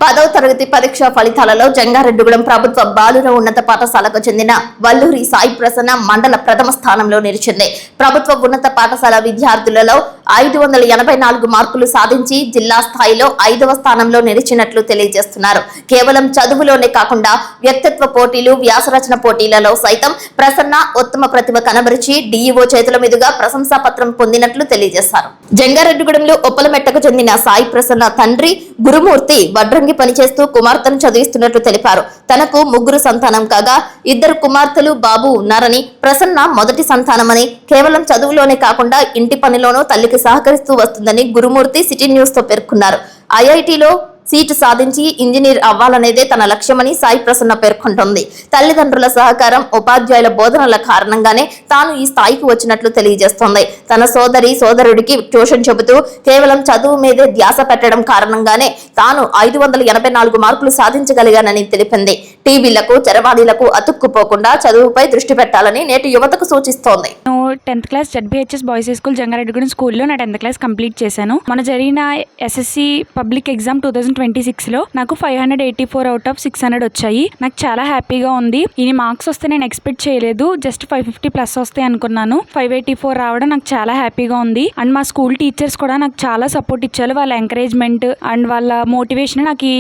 10వ తరగతి పరీక్షా ఫలితాలలో జంగారెడ్డిగూడెం ప్రభుత్వ బాలుర ఉన్నత పాఠశాలకు చెందిన వల్లూరి సాయి ప్రసన్న మండల ప్రథమ స్థానంలో నిలిచింది. ప్రభుత్వ ఉన్నత పాఠశాల విద్యార్థులలో 584 మార్కులు సాధించి జిల్లా స్థాయిలో 5వ స్థానంలో నిలిచినట్లు తెలియజేస్తున్నారు. కేవలం చదువులోనే కాకుండా వ్యక్తిత్వ పోటీలు, వ్యాసరచన పోటీలలో సైతం ప్రసన్న ఉత్తమ ప్రతిభ కనబరిచి డిఈఓ చేతుల మీదుగా ప్రశంసా పత్రం పొందినట్లు తెలియజేశారు. జంగారెడ్డిగూడెంలో ఉప్పలమెట్టకు చెందిన సాయి ప్రసన్న తండ్రి గురుమూర్తి వడ్రంగి పనిచేస్తూ కుమార్తెను చదివిస్తున్నట్లు తెలిపారు. తనకు 3 సంతానం కాగా 2 కుమార్తెలు బాబు ఉన్నారని, ప్రసన్న మొదటి సంతానమని, కేవలం చదువులోనే కాకుండా ఇంటి పనిలోనూ తల్లికి సహకరిస్తూ వస్తుందని గురుమూర్తి సిటీ న్యూస్ తో పేర్కొన్నారు. ఐఐటిలో సీటు సాధించి ఇంజనీర్ అవ్వాలనేదే తన లక్ష్యమని సాయి ప్రసన్న పేర్కొంటోంది. తల్లిదండ్రుల సహకారం, ఉపాధ్యాయుల బోధనల కారణంగానే తాను ఈ స్థాయికి వచ్చినట్లు తెలియజేస్తోంది. తన సోదరుడికి ట్యూషన్ చెబుతూ కేవలం చదువు మీదే ధ్యాస పెట్టడం కారణంగానే తాను 584 మార్కులు సాధించగలిగానని తెలిపింది. టీవీలకు, చరవాణీలకు అతుక్కుపోకుండా చదువుపై దృష్టి పెట్టాలని నేటి యువతకు సూచిస్తోంది. 10th class ZBHS boys high school Jangareddygudem స్కూల్లో నా 10th క్లాస్ కంప్లీట్ చేశాను. మన జరిగిన ఎస్ఎస్సి పబ్లిక్ ఎగ్జామ్ 2026లో నాకు 584 అవుట్ ఆఫ్ 600 వచ్చాయి. నాకు చాలా హ్యాపీగా ఉంది. ఇన్ని మార్క్స్ వస్తే నేను ఎక్స్పెక్ట్ చేయలేదు. జస్ట్ 550 ప్లస్ వస్తాయి అనుకున్నాను. 584 రావడం నాకు చాలా హ్యాపీగా ఉంది. అండ్ మా స్కూల్ టీచర్స్ కూడా నాకు చాలా సపోర్ట్ ఇచ్చారు. వాళ్ళ ఎంకరేజ్మెంట్ అండ్ వాళ్ళ మోటివేషన్ నాకు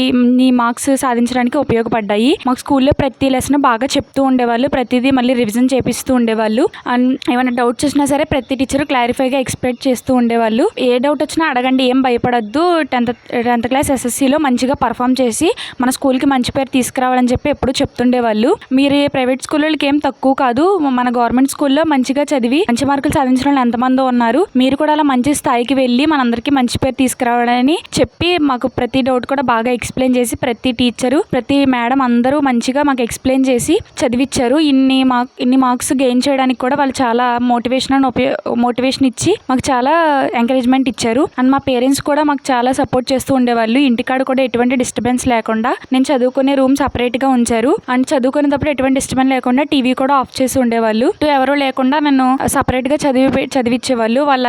ఈ మార్క్స్ సాధించడానికి ఉపయోగపడ్డాయి. మాకు స్కూల్లో ప్రతి లెసన్ బాగా చెప్తూ ఉండేవాళ్ళు. ప్రతిదీ మళ్ళీ రివిజన్ చేపిస్తూ ఉండేవాళ్ళు. అండ్ ఏమైనా డౌట్స్ వచ్చినా సరే ప్రతి టీచర్ క్లారిఫైగా ఎక్స్ప్లెయిన్ చేస్తూ ఉండేవాళ్ళు. ఏ డౌట్ వచ్చినా అడగండి, ఏం భయపడద్దు. 10th క్లాస్ ఎస్ఎస్సిలో మంచిగా పర్ఫామ్ చేసి మన స్కూల్కి మంచి పేరు తీసుకురావాలని చెప్పి ఎప్పుడు చెప్తుండేవాళ్ళు. మీరు ప్రైవేట్ స్కూళ్ళకి ఏం తక్కువ కాదు. మన గవర్నమెంట్ స్కూల్లో మంచిగా చదివి మంచి మార్కులు సాధించిన వాళ్ళు ఎంతమందో ఉన్నారు. మీరు కూడా అలా మంచి స్థాయికి వెళ్ళి మనందరికీ మంచి పేరు తీసుకురావాలని చెప్పి మాకు ప్రతి డౌట్ కూడా బాగా ఎక్స్ప్లెయిన్ చేసి ప్రతి టీచరు, ప్రతి మేడం అందరూ మంచిగా మాకు ఎక్స్ప్లెయిన్ చేసి చదివించారు. ఇన్ని మార్క్స్ గెయిన్ చేయడానికి కూడా వాళ్ళు చాలా మోటివేషన్ ఇచ్చి మాకు చాలా ఎంకరేజ్మెంట్ ఇచ్చారు. అండ్ మా పేరెంట్స్ కూడా మాకు చాలా సపోర్ట్ చేస్తూ ఉండేవాళ్ళు. ఇంటికాడ కూడా ఎటువంటి డిస్టర్బెన్స్ లేకుండా నేను చదువుకునే రూమ్ సపరేట్ గా ఉంచారు. అండ్ చదువుకునేటప్పుడు ఎటువంటి డిస్టర్బెన్స్ లేకుండా టీవీ కూడా ఆఫ్ చేసి ఉండేవాళ్ళు. ఎవరో లేకుండా నన్ను సపరేట్ గా చదివించేవాళ్ళు. వాళ్ళ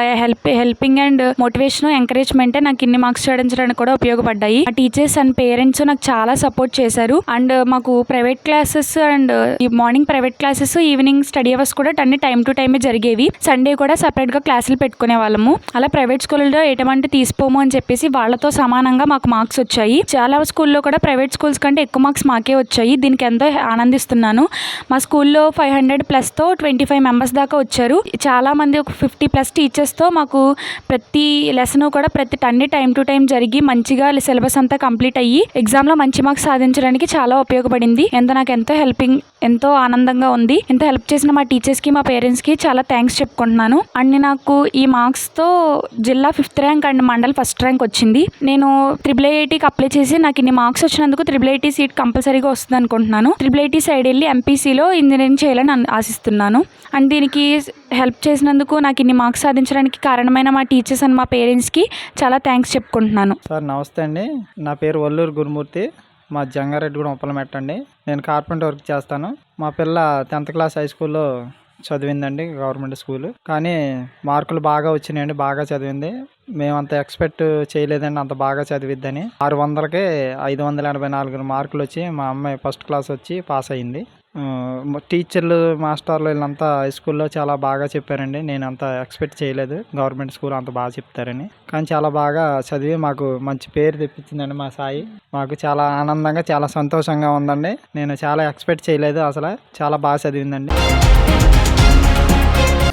హెల్పింగ్ అండ్ మోటివేషన్, ఎంకరేజ్మెంటే నాకు ఇన్ని మార్క్స్ సాధించడానికి కూడా ఉపయోగపడ్డాయి. ఆ టీచర్స్ అండ్ పేరెంట్స్ నాకు చాలా సపోర్ట్ చేశారు. అండ్ మాకు private classes and morning private classes, evening study hours కూడా అన్ని టైం టు టైమే జరిగేవి. సండే కూడా సపరేట్ గా క్లాసులు పెట్టుకునే వాళ్ళము. అలా ప్రైవేట్ స్కూల్లో ఎటువంటి తీసిపోము అని చెప్పేసి వాళ్ళతో సమానంగా మాకు మార్క్స్ వచ్చాయి. చాలా స్కూల్లో కూడా ప్రైవేట్ స్కూల్స్ కంటే ఎక్కువ మార్క్స్ మాకే వచ్చాయి. దీనికి ఎంతో ఆనందిస్తున్నాను. మా స్కూల్లో 500+తో 25 మెంబర్స్ దాకా వచ్చారు. చాలా మంది ఒక 50+ టీచర్స్తో మాకు ప్రతి లెసన్ కూడా అన్ని టైం టు టైం జరిగి మంచిగా సిలబస్ అంతా కంప్లీట్ అయ్యి ఎగ్జామ్లో మంచి మార్క్స్ సాధించడానికి చాలా ఉపయోగపడింది. నాకు ఎంతో ఆనందంగా ఉంది. ఇంత హెల్ప్ చేసిన మా టీచర్స్కి, మా పేరెంట్స్కి చాలా థ్యాంక్స్ చెప్పుకుంటున్నాను. అండ్ నాకు ఈ మార్క్స్తో జిల్లా 5th rank and mandal 1st rank వచ్చింది. నేను IIITకి అప్లై చేసి నాకు ఇన్ని మార్క్స్ వచ్చినందుకు IIIT సీట్ కంపల్సరీగా వస్తుంది అనుకుంటున్నాను. IIIT సైడ్ వెళ్ళి ఎంపీసీలో ఇంజనీరింగ్ చేయాలని ఆశిస్తున్నాను. అండ్ దీనికి హెల్ప్ చేసినందుకు, నాకు ఇన్ని మార్క్స్ సాధించడానికి కారణమైన మా టీచర్స్ అండ్ మా పేరెంట్స్కి చాలా థ్యాంక్స్ చెప్పుకుంటున్నాను. సార్ నమస్తే అండి. నా పేరు వల్లూరు గురుమూర్తి. మా జంగారెడ్డిగూడెం ఉప్పలమెట్ట అండి. నేను కార్పెంటర్ వర్క్ చేస్తాను. మా పిల్ల 10th క్లాస్ హై స్కూల్లో చదివిందండి, గవర్నమెంట్ స్కూల్. కానీ మార్కులు బాగా వచ్చినాయండి, బాగా చదివింది. మేము అంత ఎక్స్పెక్ట్ చేయలేదండి అంత బాగా చదివిద్దని. 600కే 584 మార్కులు వచ్చి మా అమ్మాయి 1st క్లాస్ వచ్చి పాస్ అయ్యింది. టీచర్లు, మాస్టర్లు వీళ్ళంతా హై స్కూల్లో చాలా బాగా చెప్పారండి. నేను అంత ఎక్స్పెక్ట్ చేయలేదు గవర్నమెంట్ స్కూల్ అంత బాగా చెప్తారని. కానీ చాలా బాగా చదివి మాకు మంచి పేరు తెప్పించిందండి మా సాయి. మాకు చాలా ఆనందంగా, చాలా సంతోషంగా ఉందండి. నేను చాలా ఎక్స్పెక్ట్ చేయలేదు అసలు. చాలా బాగా చదివిందండి.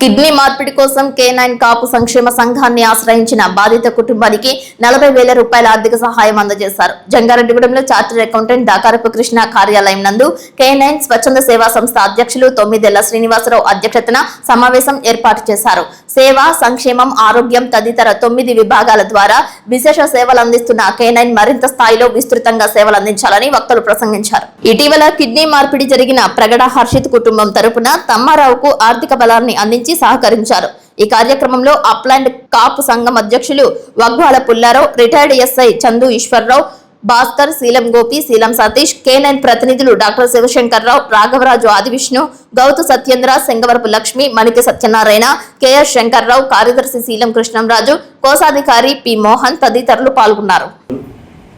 కిడ్నీ మార్పిడి కోసం K9 కాపు సంక్షేమ సంఘాన్ని ఆశ్రయించిన బాధిత కుటుంబానికి 40,000 రూపాయల ఆర్థిక సహాయం అందజేశారు. జంగారెడ్డిగూడెంలో చార్టర్డ్ అకౌంటెంట్ దాకారపు కృష్ణ కార్యాలయం నందు K9 స్వచ్ఛంద సేవా సంస్థ అధ్యక్షులు 9 శ్రీనివాసరావు అధ్యక్షతన సమావేశం ఏర్పాటు చేశారు. సేవ, సంక్షేమం, ఆరోగ్యం తదితర 9 విభాగాల ద్వారా విశేష సేవలు అందిస్తున్న K9 మరింత స్థాయిలో విస్తృతంగా సేవలు అందించాలని వక్తలు ప్రసంగించారు. ఇటీవల కిడ్నీ మార్పిడి జరిగిన ప్రగడ హర్షిత్ కుటుంబం తరపున తమ్మారావుకు ఆర్థిక బలాన్ని అందించి సహకరించారు. ఈ కార్యక్రమంలో అప్లాండ్ కాపు సంఘం అధ్యక్షులు వగ్వాల పుల్లారావు, రిటైర్డ్ ఎస్ఐ చందు ఈశ్వర్రావు, భాస్కర్, శీలం గోపి, శీలం సతీష్, K9 ప్రతినిధులు డాక్టర్ శివశంకర్రావు, రాఘవరాజు, ఆదివిష్ణు, గౌతు సత్యేంద్ర, సెంగవరపు లక్ష్మి, మణికి సత్యనారాయణ, KS శంకర్రావు, కార్యదర్శి శీలం కృష్ణంరాజు, కోశాధికారి పి మోహన్ తదితరులు పాల్గొన్నారు.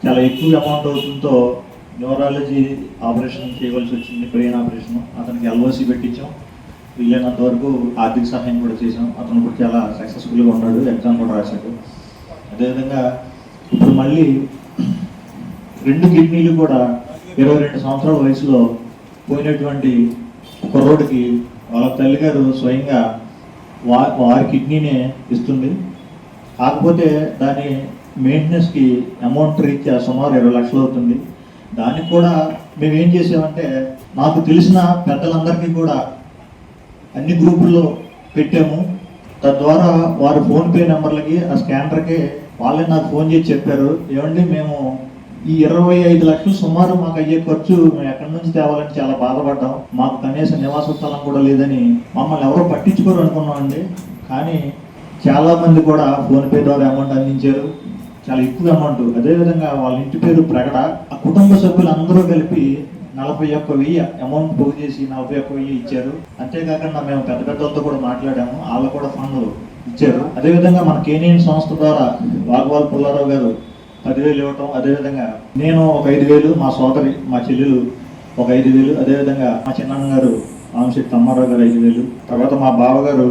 చాలా ఎక్కువ అమౌంట్ అవుతుందో న్యూరాలజీ ఆపరేషన్ చేయవలసి వచ్చింది, బ్రెయిన్ ఆపరేషన్. అతనికి ఎల్ఓసి పెట్టించాం, వీలైనంత వరకు ఆర్థిక సహాయం కూడా చేసాం. అతను కూడా చాలా సక్సెస్ఫుల్గా ఉన్నాడు, ఎగ్జామ్ కూడా రాశాడు. అదేవిధంగా ఇప్పుడు మళ్ళీ 2 కిడ్నీలు కూడా 22 సంవత్సరాల వయసులో పోయినటువంటి కుర్రోడికి వాళ్ళ తల్లిగారు స్వయంగా వారి కిడ్నీనే ఇస్తుంది. కాకపోతే దాని మెయింటెనెన్స్కి అమౌంట్ రీత్యా సుమారు 20 లక్షలు అవుతుంది. దానికి కూడా మేము ఏం చేసామంటే, నాకు తెలిసిన పెద్దలందరికీ కూడా అన్ని గ్రూపుల్లో పెట్టాము. తద్వారా వారి ఫోన్పే నెంబర్లకి ఆ స్కానర్కి వాళ్ళే నాకు ఫోన్ చేసి చెప్పారు, ఏమండి మేము ఈ 25 లక్షలు సుమారు మాకు అయ్యే ఖర్చు మేము ఎక్కడి నుంచి తేవాలని చాలా బాధపడ్డాం, మాకు కనీసం నివాస స్థలం కూడా లేదని మమ్మల్ని ఎవరో పట్టించుకోరు అనుకున్నామండి. కానీ చాలామంది కూడా ఫోన్పే ద్వారా అమౌంట్ అందించారు, చాలా ఎక్కువ అమౌంట్. అదేవిధంగా వాళ్ళ ఇంటి పేరు ప్రకట, ఆ కుటుంబ సభ్యులు అందరూ కలిపి 41,000 అమౌంట్ పోగు చేసి 41,000 ఇచ్చారు. అంతేకాకుండా మేము పెద్ద పెద్దలతో కూడా మాట్లాడాము, వాళ్ళు కూడా ఫండ్ ఇచ్చారు. అదేవిధంగా మన కేనియన్ సంస్థ ద్వారా వాగ్వాల్ పుల్లారావు గారు 10,000 ఇవ్వటం, అదేవిధంగా నేను ఒక 5,000, మా సోదరి మా చెల్లెలు ఒక 5,000, అదేవిధంగా మా చిన్నన్న గారు ఆంశెట్టి తమ్మారావు గారు 5,000, తర్వాత మా బావగారు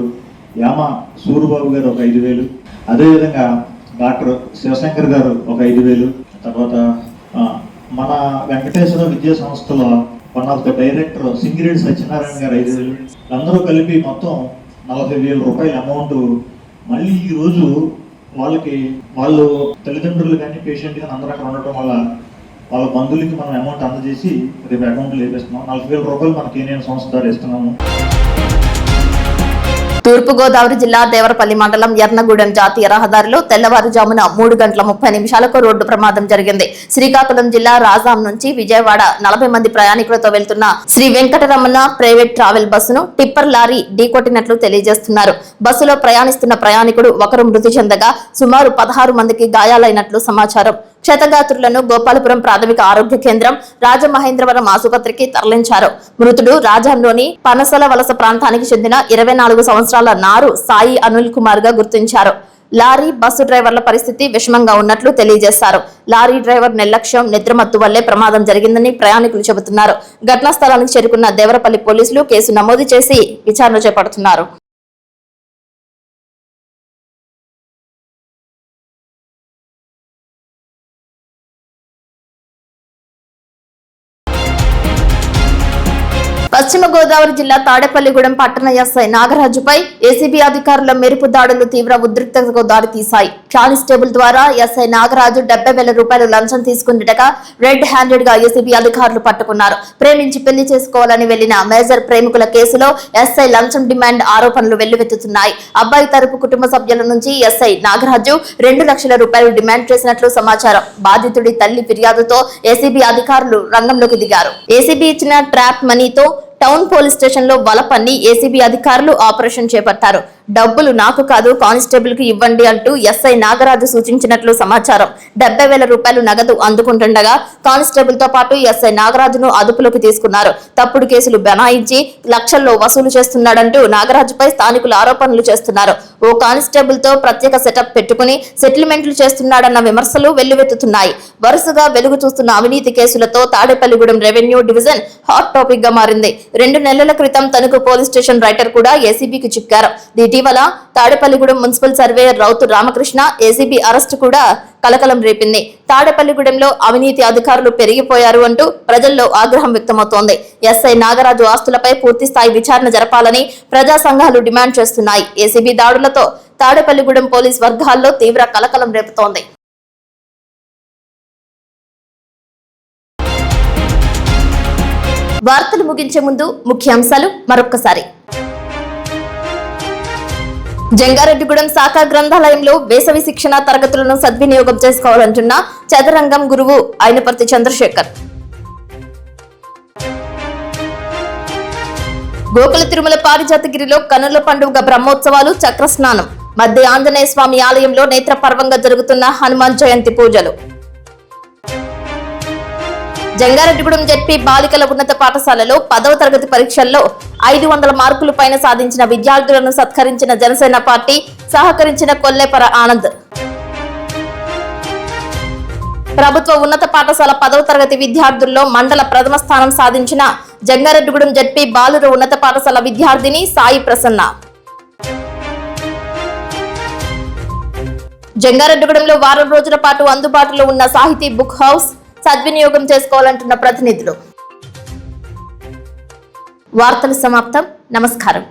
యామ సూరుబాబు గారు ఒక 5,000, అదేవిధంగా డాక్టర్ శివశంకర్ గారు ఒక 5,000, తర్వాత మన వెంకటేశ్వర విద్యా సంస్థలో one of the director Singireddy Satyanarayana గారు 5,000, అందరూ కలిపి మొత్తం 40,000 రూపాయల అమౌంట్ మళ్ళీ ఈరోజు వాళ్ళు తల్లిదండ్రులు కానీ పేషెంట్ కానీ అందరూ అక్కడ ఉండటం వల్ల వాళ్ళ బంధువులకి మనం అమౌంట్ అందజేసి రేపు అకౌంట్లో వేపిస్తున్నాం. 40,000 రూపాయలు మన కేనియన్ సంస్థ ద్వారా ఇస్తున్నాము. తూర్పుగోదావరి జిల్లా దేవరపల్లి మండలం ఎర్నగూడెం జాతీయ రహదారిలో తెల్లవారుజామున 3:30 రోడ్డు ప్రమాదం జరిగింది. శ్రీకాకుళం జిల్లా రాజాం నుంచి విజయవాడ 40 మంది ప్రయాణికులతో వెళ్తున్న శ్రీ వెంకటరమణ ప్రైవేట్ ట్రావెల్ బస్సును టిప్పర్ లారీ ఢీకొట్టినట్లు తెలియజేస్తున్నారు. బస్సులో ప్రయాణిస్తున్న ప్రయాణికుడు ఒకరు మృతి చెందగా సుమారు 16 మందికి గాయాలైనట్లు సమాచారం. క్షతగాత్రులను గోపాలపురం ప్రాథమిక ఆరోగ్య కేంద్రం, రాజమహేంద్రవరం ఆసుపత్రికి తరలించారు. మృతుడు రాజంలోని పనసల వలస ప్రాంతానికి చెందిన 24 సంవత్సరాల నారు సాయి అనిల్ కుమార్ గా గుర్తించారు. లారీ బస్సు డ్రైవర్ల పరిస్థితి విషమంగా ఉన్నట్లు తెలియజేశారు. లారీ డ్రైవర్ నిర్లక్ష్యం, నిద్రమత్తు వల్లే ప్రమాదం జరిగిందని ప్రయాణికులు చెబుతున్నారు. ఘటనా స్థలానికి చేరుకున్న దేవరపల్లి పోలీసులు కేసు నమోదు చేసి విచారణ చేపడుతున్నారు. పశ్చిమ గోదావరి జిల్లా తాడేపల్లిగూడెం పట్టణ ఎస్ఐ నాగరాజుపై ఏసీబీ అధికారుల మెరుపు దాడులు తీవ్ర ఉద్రిక్తతకు దారితీశాయి. కానిస్టేబుల్ ద్వారా ఎస్ఐ నాగరాజు 70,000 రూపాయలు లంచం తీసుకున్నట్టుగా రెడ్ హ్యాండెడ్ గా ఏసీబీ అధికారులు పట్టుకున్నారు. ప్రేమించి పెళ్లి చేసుకోవాలని వెళ్లిన మేజర్ ప్రేమికుల కేసులో ఎస్ఐ లంచం డిమాండ్ ఆరోపణలు వెల్లువెత్తుతున్నాయి. అబ్బాయి తరపు కుటుంబ సభ్యుల నుంచి ఎస్ఐ నాగరాజు 2 లక్షల రూపాయలు డిమాండ్ చేసినట్లు సమాచారం. బాధితుడి తల్లి ఫిర్యాదుతో ఏసీబీ అధికారులు రంగంలోకి దిగారు. ఏసీబీ ఇచ్చిన ట్రాప్ మనీతో టౌన్ పోలీస్ స్టేషన్ లో వలపన్ని ఏసీబీ అధికారులు ఆపరేషన్ చేపట్టారు. డబ్బులు నాకు కాదు కానిస్టేబుల్ కి ఇవ్వండి అంటూ ఎస్ఐ నాగరాజు సూచించినట్లు సమాచారం. 70,000 రూపాయలు నగదు అందుకుంటుండగా కానిస్టేబుల్ తో పాటు ఎస్ఐ నాగరాజును అదుపులోకి తీసుకున్నారు. తప్పుడు కేసులు బనాయించి లక్షల్లో వసూలు చేస్తున్నాడంటూ నాగరాజుపై స్థానికులు ఆరోపణలు చేస్తున్నారు. ఓ కానిస్టేబుల్ తో ప్రత్యేక సెటప్ పెట్టుకుని సెటిల్మెంట్లు చేస్తున్నాడన్న విమర్శలు వెల్లువెత్తుతున్నాయి. వరుసగా వెలుగు చూస్తున్న అవినీతి కేసులతో Tadepalligudem revenue division hot topic గా మారింది. 2 నెలల క్రితం తణుకు పోలీస్ స్టేషన్ రైటర్ కూడా ఏసీబీకి చిక్కారు. ఇటీవల Tadepalligudem municipal surveyor Rauthu Ramakrishna ACB arrest కూడా కలకలం రేపింది. తాడేపల్లిగూడెంలో అవినీతి అధికారులు పెరిగిపోయారు అంటూ ప్రజల్లో ఆగ్రహం వ్యక్తమవుతోంది. ఎస్ఐ నాగరాజు ఆస్తులపై పూర్తి స్థాయి విచారణ జరపాలని ప్రజా సంఘాలు డిమాండ్ చేస్తున్నాయి. ఏసీబీ దాడులతో తాడేపల్లిగూడెం పోలీస్ వర్గాల్లో తీవ్ర కలకలం రేపుతోంది. వార్తలు ముగించే ముందు ముఖ్యాంశాలు మరొక్కసారి. జంగారెడ్డిగూడెం శాఖ గ్రంథాలయంలో వేసవి శిక్షణ తరగతులను సద్వినియోగం చేసుకోవాలంటున్న చదరంగం గురువు అయినపర్తి చంద్రశేఖర్. గోకుల తిరుమల పారిజాతగిరిలో కనుల పండుగ బ్రహ్మోత్సవాలు, చక్రస్నానం. మధ్య ఆంజనేయ స్వామి ఆలయంలో నేత్రపర్వంగా జరుగుతున్న హనుమాన్ జయంతి పూజలు. జంగారెడ్డిగూడెం జెడ్పీ బాలికల ఉన్నత పాఠశాలలో 10వ తరగతి పరీక్షల్లో 500 మార్కులు పైన సాధించిన విద్యార్థులను సత్కరించిన జనసేన పార్టీ, సహకరించిన కొల్లేపర ఆనంద్. ప్రభుత్వ ఉన్నత పాఠశాల 10వ తరగతి విద్యార్థుల్లో మండల ప్రథమ స్థానం సాధించిన జంగారెడ్డిగూడెం జెడ్పీ బాలుర ఉన్నత పాఠశాల విద్యార్థిని సాయి ప్రసన్న. జంగారెడ్డిగూడెంలో వారం రోజుల పాటు అందుబాటులో ఉన్న సాహితీ బుక్ హౌస్ సద్వినియోగం చేసుకోవాలంటున్న ప్రతినిధులు. వార్తలు సమాప్తం. నమస్కారం.